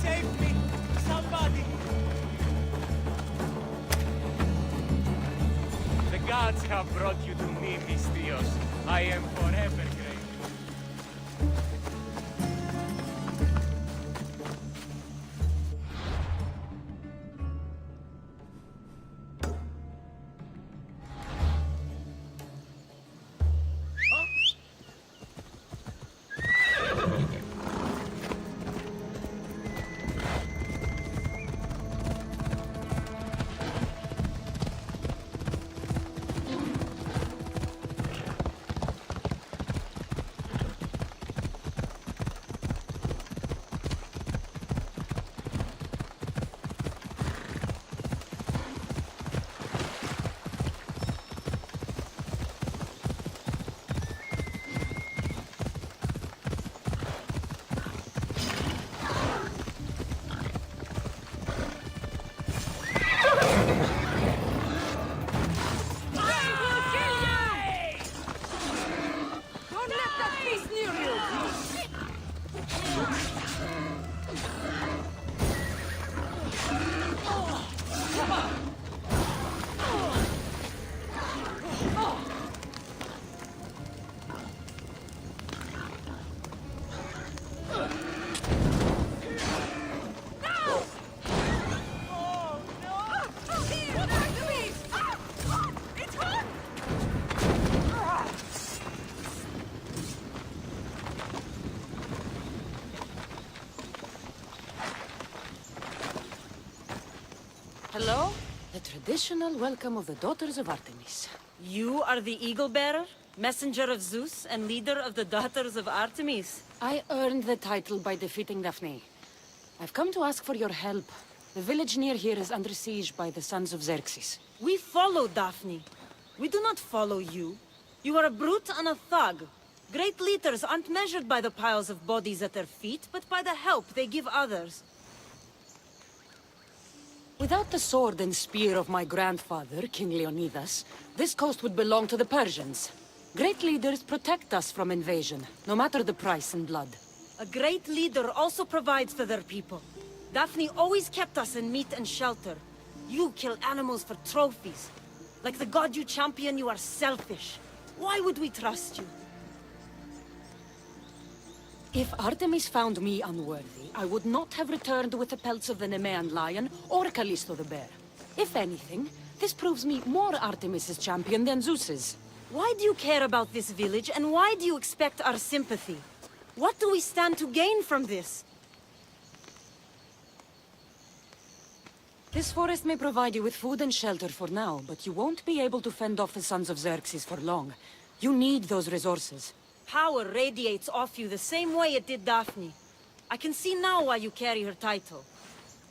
Save me! Somebody! The gods have brought you to me, Mistrios. I am forever grateful. Hello? The traditional welcome of the Daughters of Artemis. You are the Eagle Bearer, messenger of Zeus, and leader of the Daughters of Artemis. I earned the title by defeating Daphne. I've come to ask for your help. The village near here is under siege by the sons of Xerxes. We follow Daphne. We do not follow you. You are a brute and a thug. Great leaders aren't measured by the piles of bodies at their feet, but by the help they give others. Without the sword and spear of my grandfather, King Leonidas, this coast would belong to the Persians. Great leaders protect us from invasion, no matter the price in blood. A great leader also provides for their people. Daphne always kept us in meat and shelter. You kill animals for trophies. Like the god you champion, you are selfish. Why would we trust you? If Artemis found me unworthy, I would not have returned with the pelts of the Nemean lion or Callisto the bear. If anything, this proves me more Artemis's champion than Zeus's. Why do you care about this village, and why do you expect our sympathy? What do we stand to gain from this? This forest may provide you with food and shelter for now, but you won't be able to fend off the Sons of Xerxes for long. You need those resources. Power radiates off you the same way it did Daphne. I can see now why you carry her title.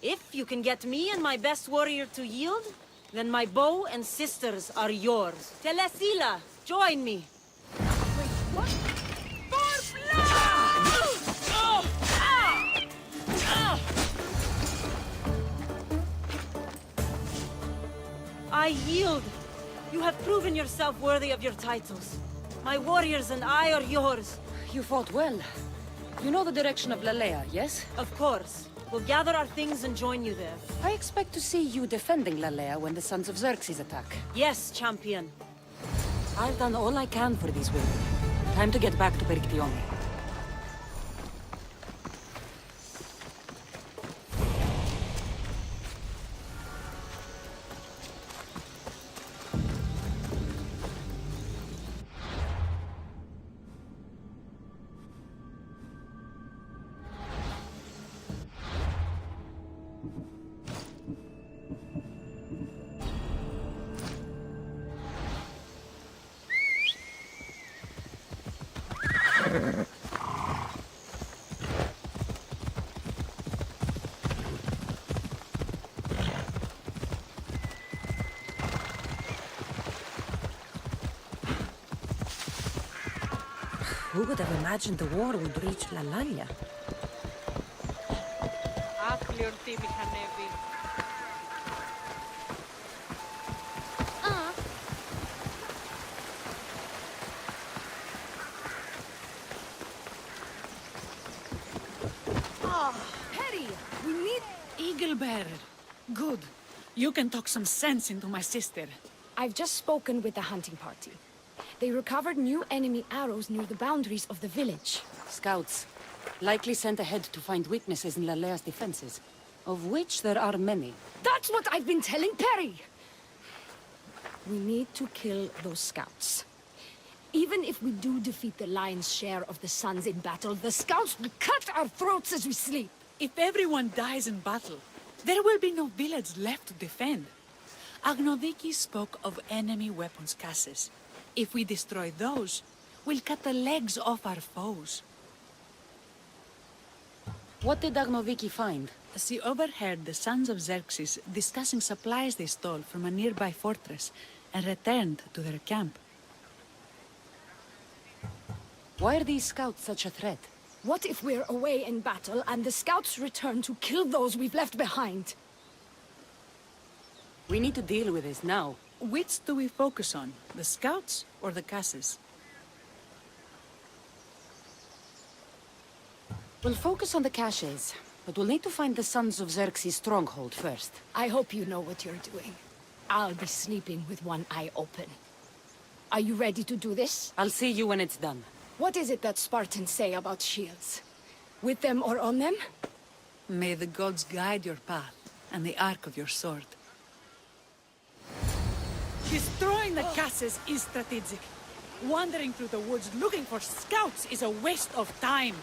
If you can get me and my best warrior to yield, then my bow and sisters are yours. Telesila, join me. Wait, what? For blood! I yield. You have proven yourself worthy of your titles. My warriors and I are yours. You fought well. You know the direction of Lalea, yes? Of course. We'll gather our things and join you there. I expect to see you defending Lalea when the Sons of Xerxes attack. Yes, champion. I've done all I can for these women. Time to get back to Perictione. Who would have imagined the war would reach Lalaya? Perry, we need... Eagle Bearer. Good. You can talk some sense into my sister. I've just spoken with the hunting party. They recovered new enemy arrows near the boundaries of the village. Scouts. Likely sent ahead to find weaknesses in Lalea's defenses. Of which there are many. That's what I've been telling Perry! We need to kill those scouts. Even if we do defeat the lion's share of the Sons in battle, the scouts will cut our throats as we sleep. If everyone dies in battle, there will be no village left to defend. Agnodiki spoke of enemy weapons cases. If we destroy those, we'll cut the legs off our foes. What did Agnodiki find? She overheard the Sons of Xerxes discussing supplies they stole from a nearby fortress and returned to their camp. Why are these scouts such a threat? What if we're away in battle and the scouts return to kill those we've left behind? We need to deal with this now. Which do we focus on? The scouts or the casses? We'll focus on the caches, but we'll need to find the Sons of Xerxes' stronghold first. I hope you know what you're doing. I'll be sleeping with one eye open. Are you ready to do this? I'll see you when it's done. What is it that Spartans say about shields? With them or on them? May the gods guide your path and the arc of your sword. Destroying the casses is strategic. Wandering through the woods looking for scouts is a waste of time.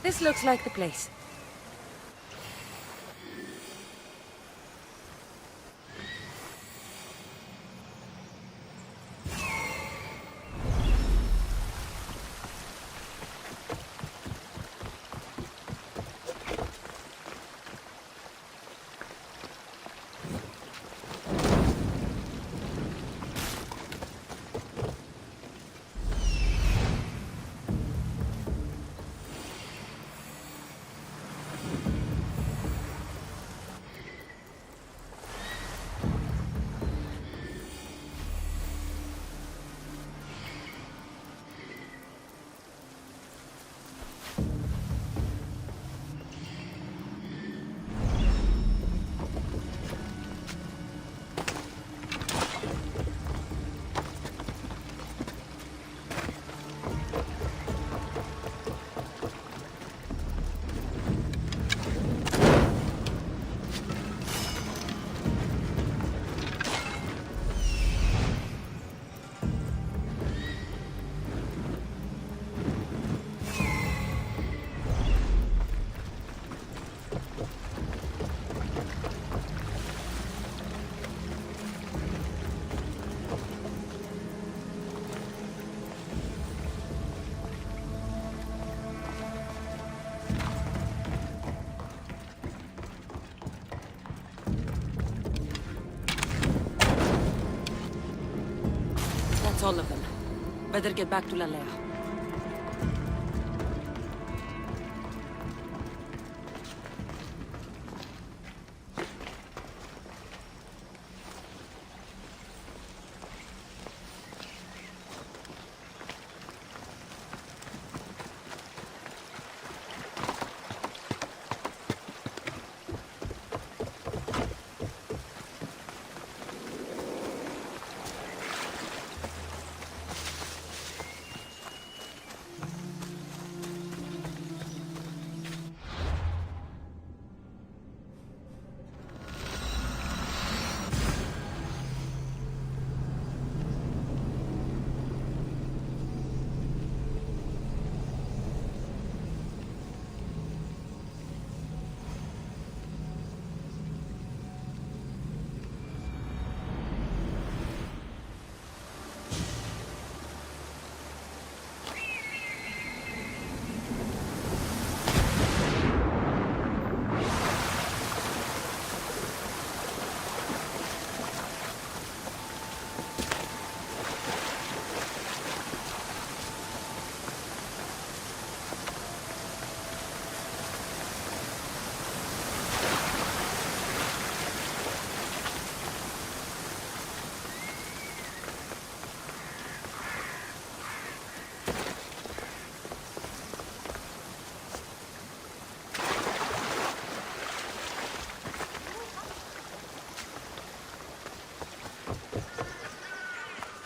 This looks like the place. That's all of them. Better get back to Lalea.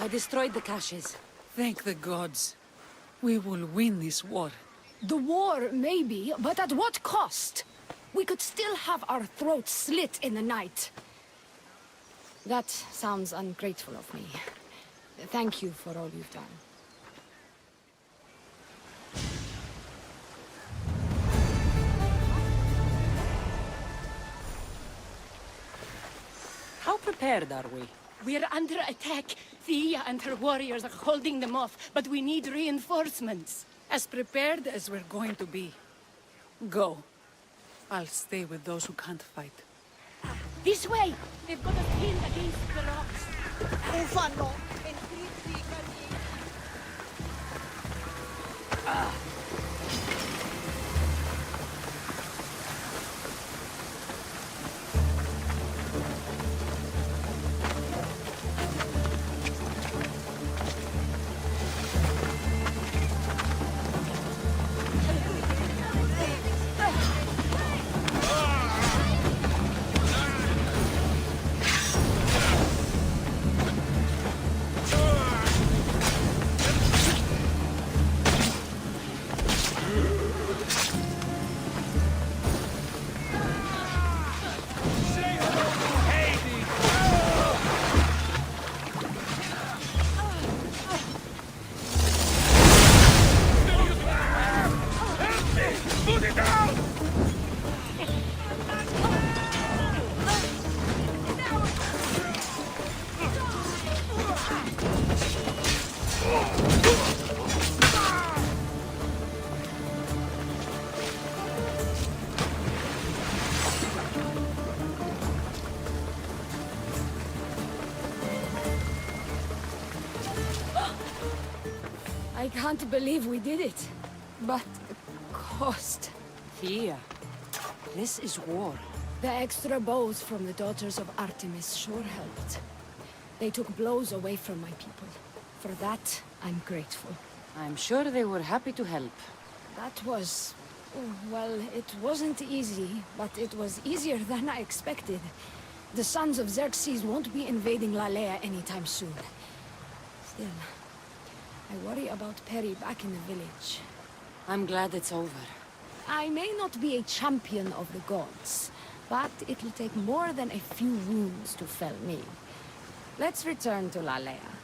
I destroyed the caches. Thank the gods. We will win this war. The war, maybe, but at what cost? We could still have our throats slit in the night. That sounds ungrateful of me. Thank you for all you've done. How prepared are we? We're under attack. Thea and her warriors are holding them off, but we need reinforcements. As prepared as we're going to be. Go. I'll stay with those who can't fight. This way! They've got us pinned against the rocks. I can't believe we did it. But the cost. Thea, this is war. The extra bows from the Daughters of Artemis sure helped. They took blows away from my people. For that, I'm grateful. I'm sure they were happy to help. That was... well, it wasn't easy, but it was easier than I expected. The sons of Xerxes won't be invading Lalea anytime soon. Still, I worry about Perry back in the village. I'm glad it's over. I may not be a champion of the gods, but it'll take more than a few wounds to fell me. Let's return to Lalea.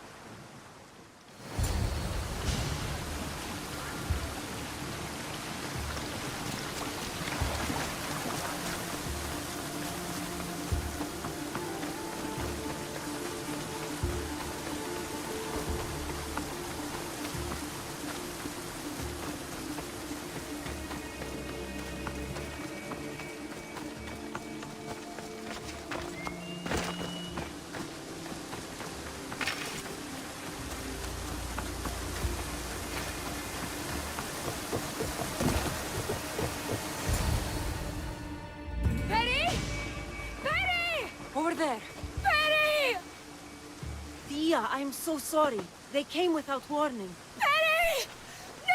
Over there! Perry! Thea, I'm so sorry. They came without warning. Perry! No!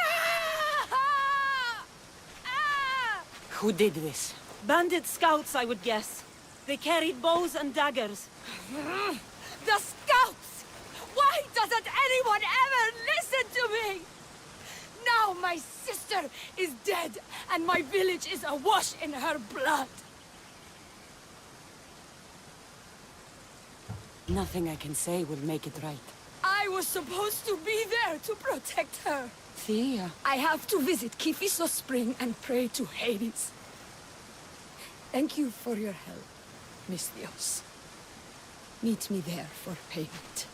Ah! Who did this? Bandit scouts, I would guess. They carried bows and daggers. The scouts! Why doesn't anyone ever listen to me? Now my sister is dead, and my village is awash in her blood. Nothing I can say will make it right. I was supposed to be there to protect her. Thea. I have to visit Kiphisos Spring and pray to Hades. Thank you for your help, Misthios. Meet me there for payment.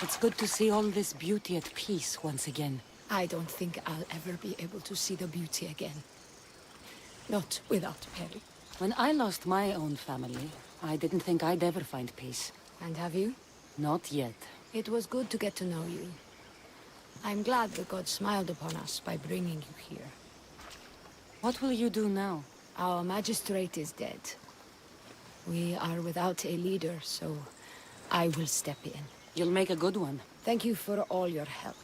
It's good to see all this beauty at peace once again. I don't think I'll ever be able to see the beauty again. Not without Perry. When I lost my own family, I didn't think I'd ever find peace. And have you? Not yet. It was good to get to know you. I'm glad the gods smiled upon us by bringing you here. What will you do now? Our magistrate is dead. We are without a leader, so I will step in. You'll make a good one. Thank you for all your help.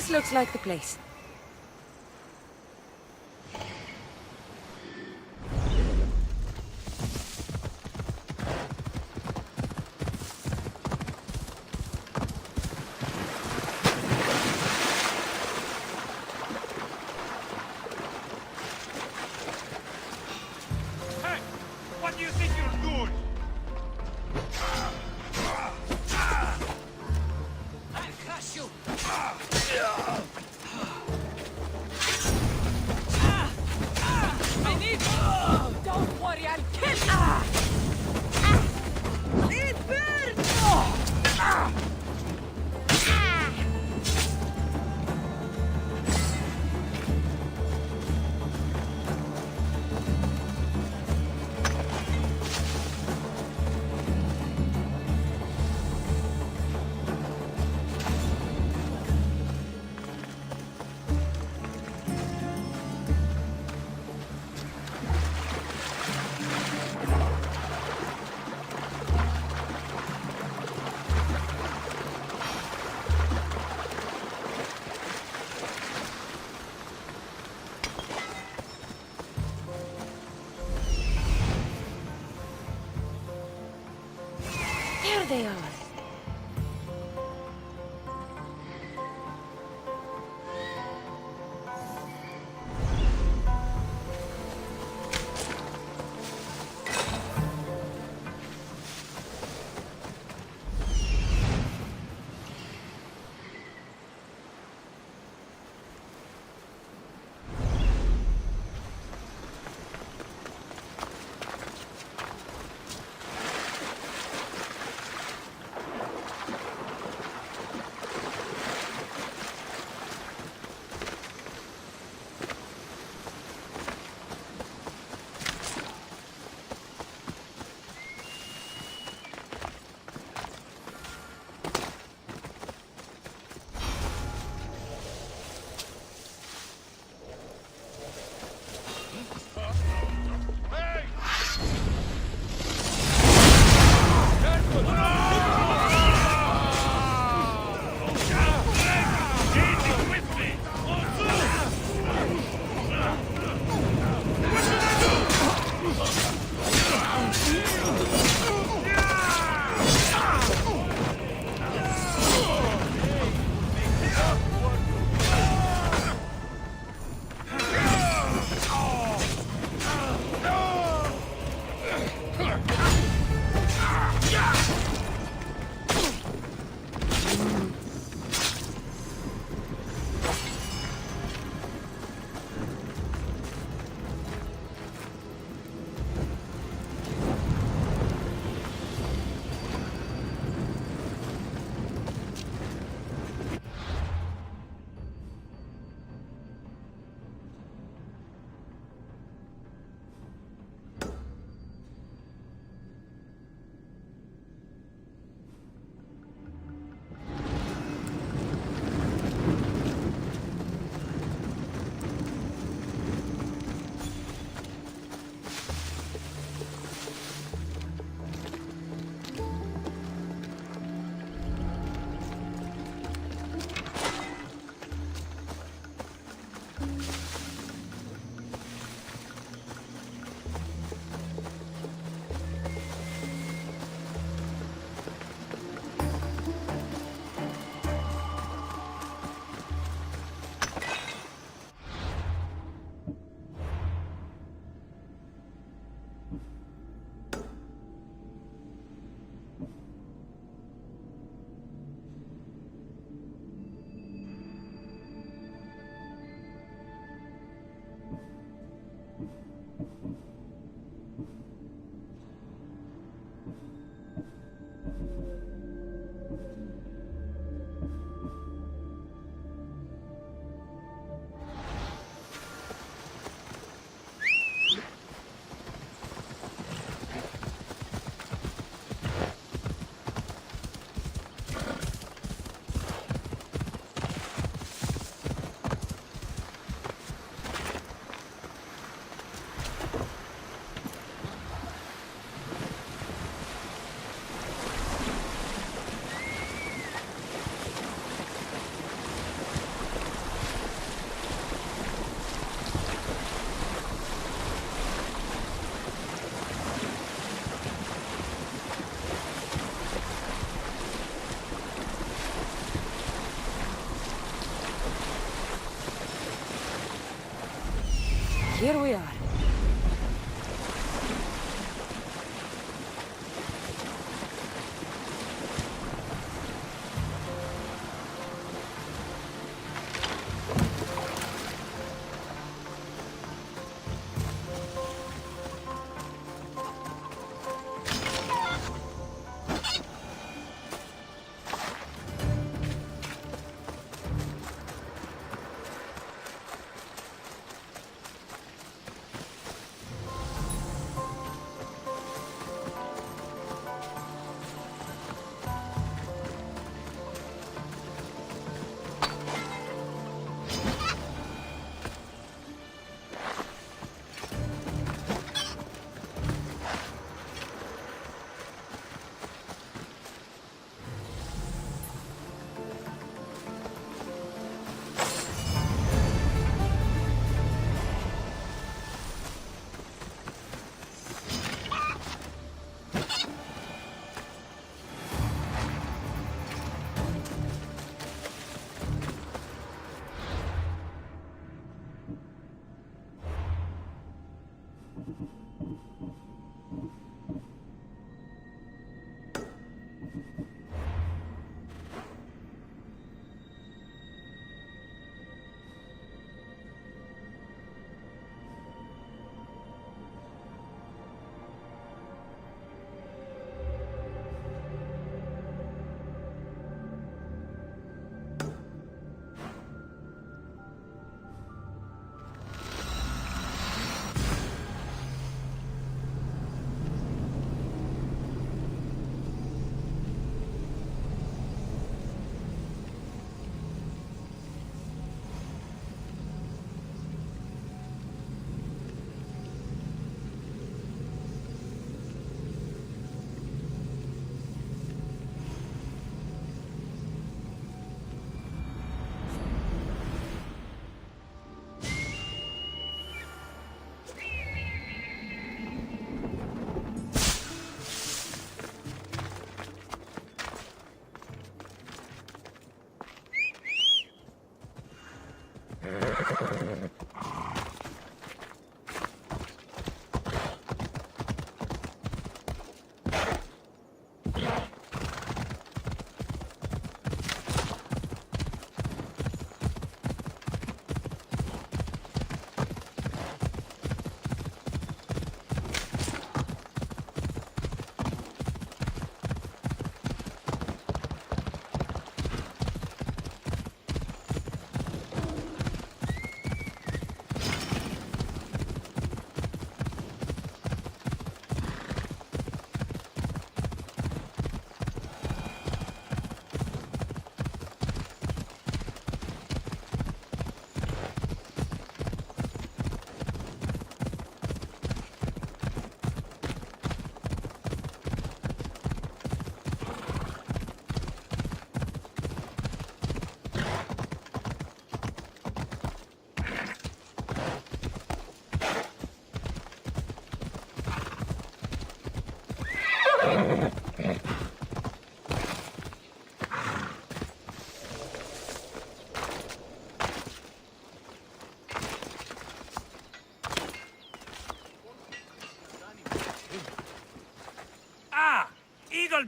This looks like the place. Hey! What do you think you're doing? I'll crush you! they are. Here we are.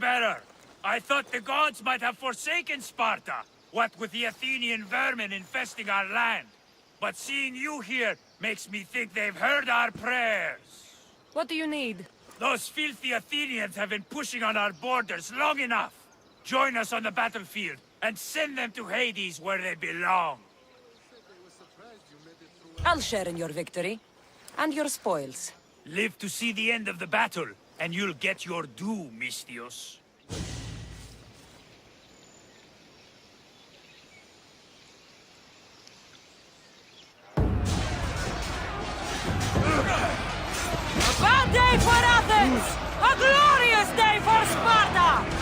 Bearer! I thought the gods might have forsaken Sparta, what with the Athenian vermin infesting our land. But seeing you here makes me think they've heard our prayers. What do you need? Those filthy Athenians have been pushing on our borders long enough. Join us on the battlefield and send them to Hades where they belong. I'll share in your victory. And your spoils. Live to see the end of the battle, and you'll get your due, Mistios. A bad day for Athens! A glorious day for Sparta!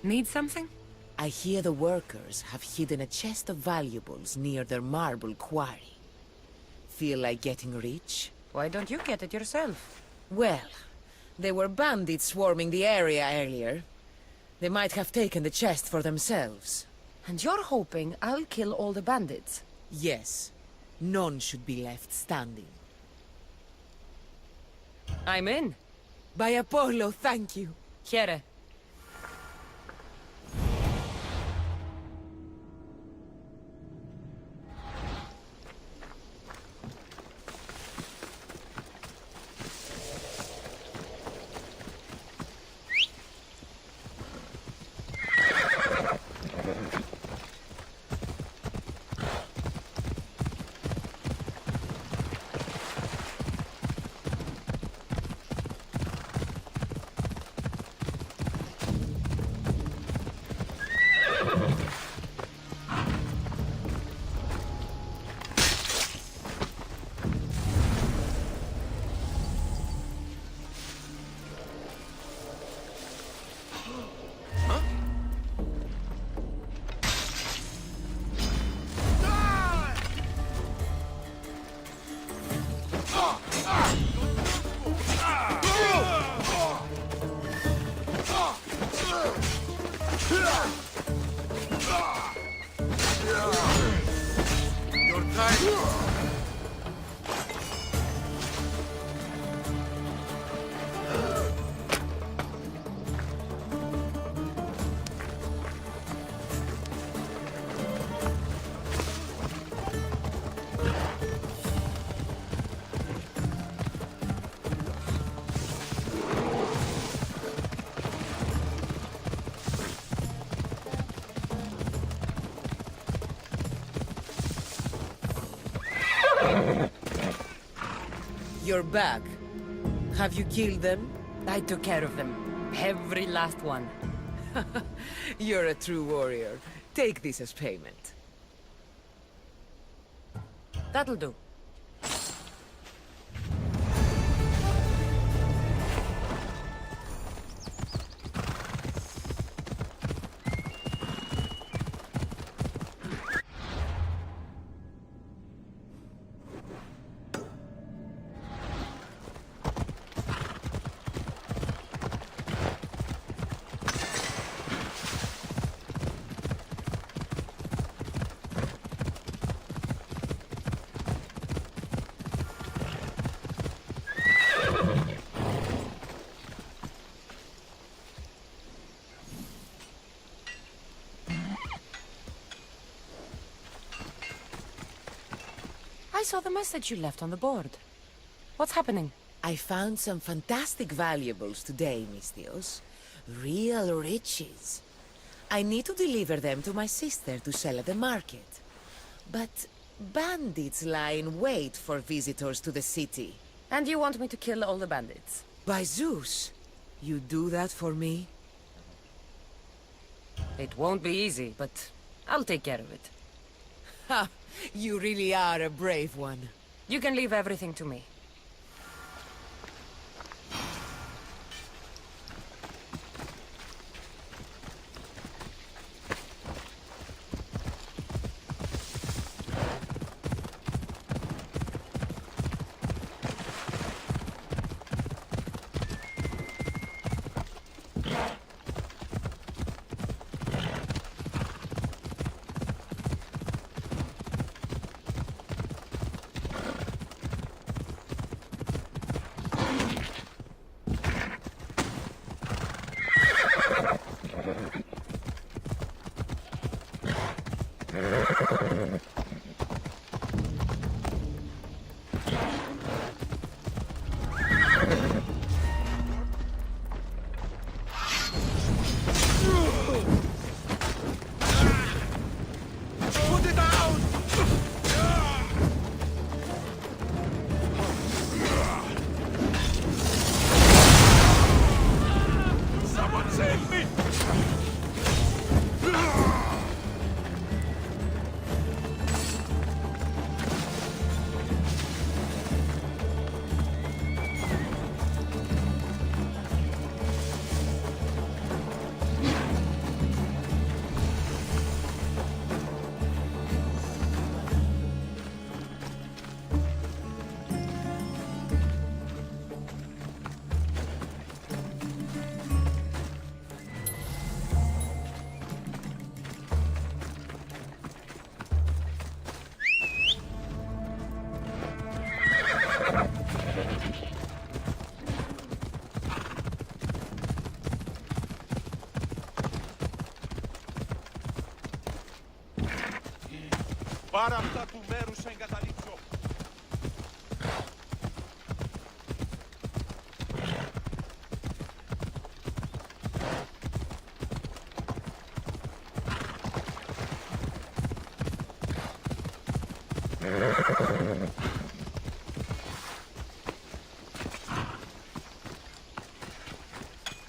Need something? I hear the workers have hidden a chest of valuables near their marble quarry. Feel like getting rich? Why don't you get it yourself? Well, there were bandits swarming the area earlier. They might have taken the chest for themselves. And you're hoping I'll kill all the bandits? Yes. None should be left standing. I'm in. By Apollo, thank you. Here. You're back. Have you killed them? I took care of them. Every last one. You're a true warrior. Take this as payment. That'll do. I saw the message you left on the board. What's happening? I found some fantastic valuables today, Misthios. Real riches. I need to deliver them to my sister to sell at the market. But bandits lie in wait for visitors to the city. And you want me to kill all the bandits? By Zeus, you do that for me? It won't be easy, but I'll take care of it. Ha! You really are a brave one. You can leave everything to me. Πάρε αυτά του μέρους σε εγκαταλείψω.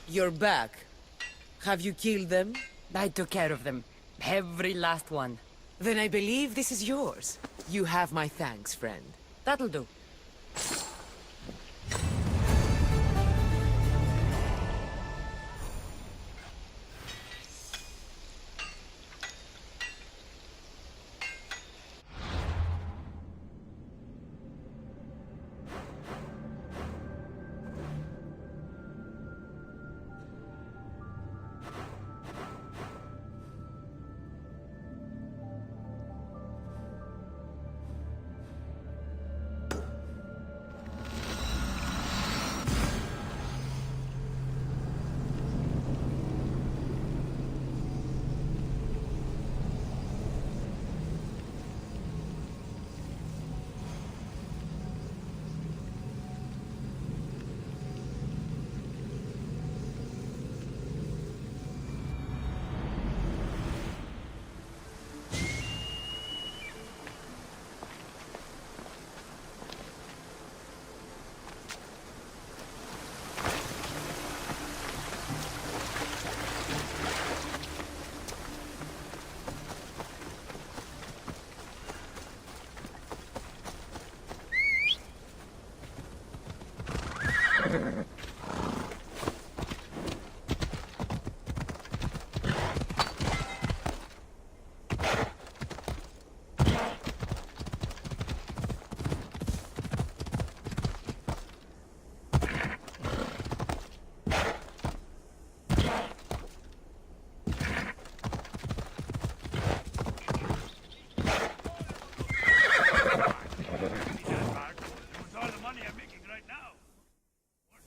You're back. Have you killed them? I took care of them. Every last one. Then I believe this is yours. You have my thanks, friend. That'll do.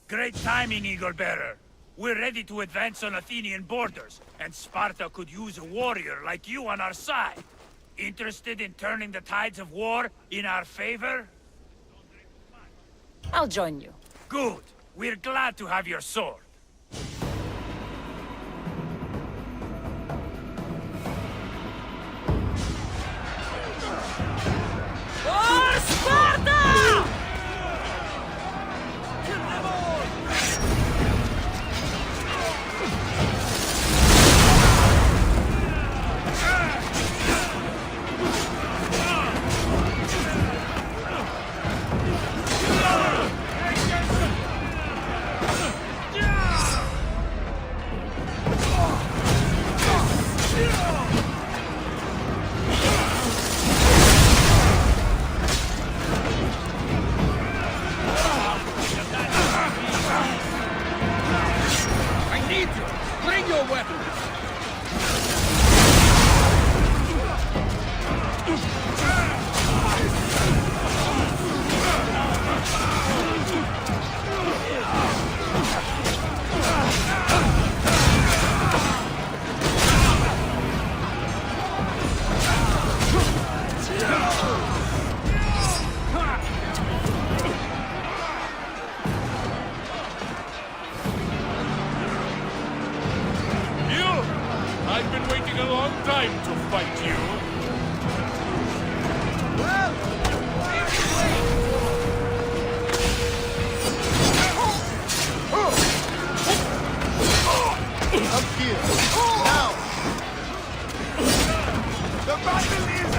Great timing, Eagle Bearer. We're ready to advance on Athenian borders, and Sparta could use a warrior like you on our side. Interested in turning the tides of war in our favor? I'll join you. Good. We're glad to have your sword. For Sparta! I've been waiting a long time to fight you. Well, up here. Now. The battle is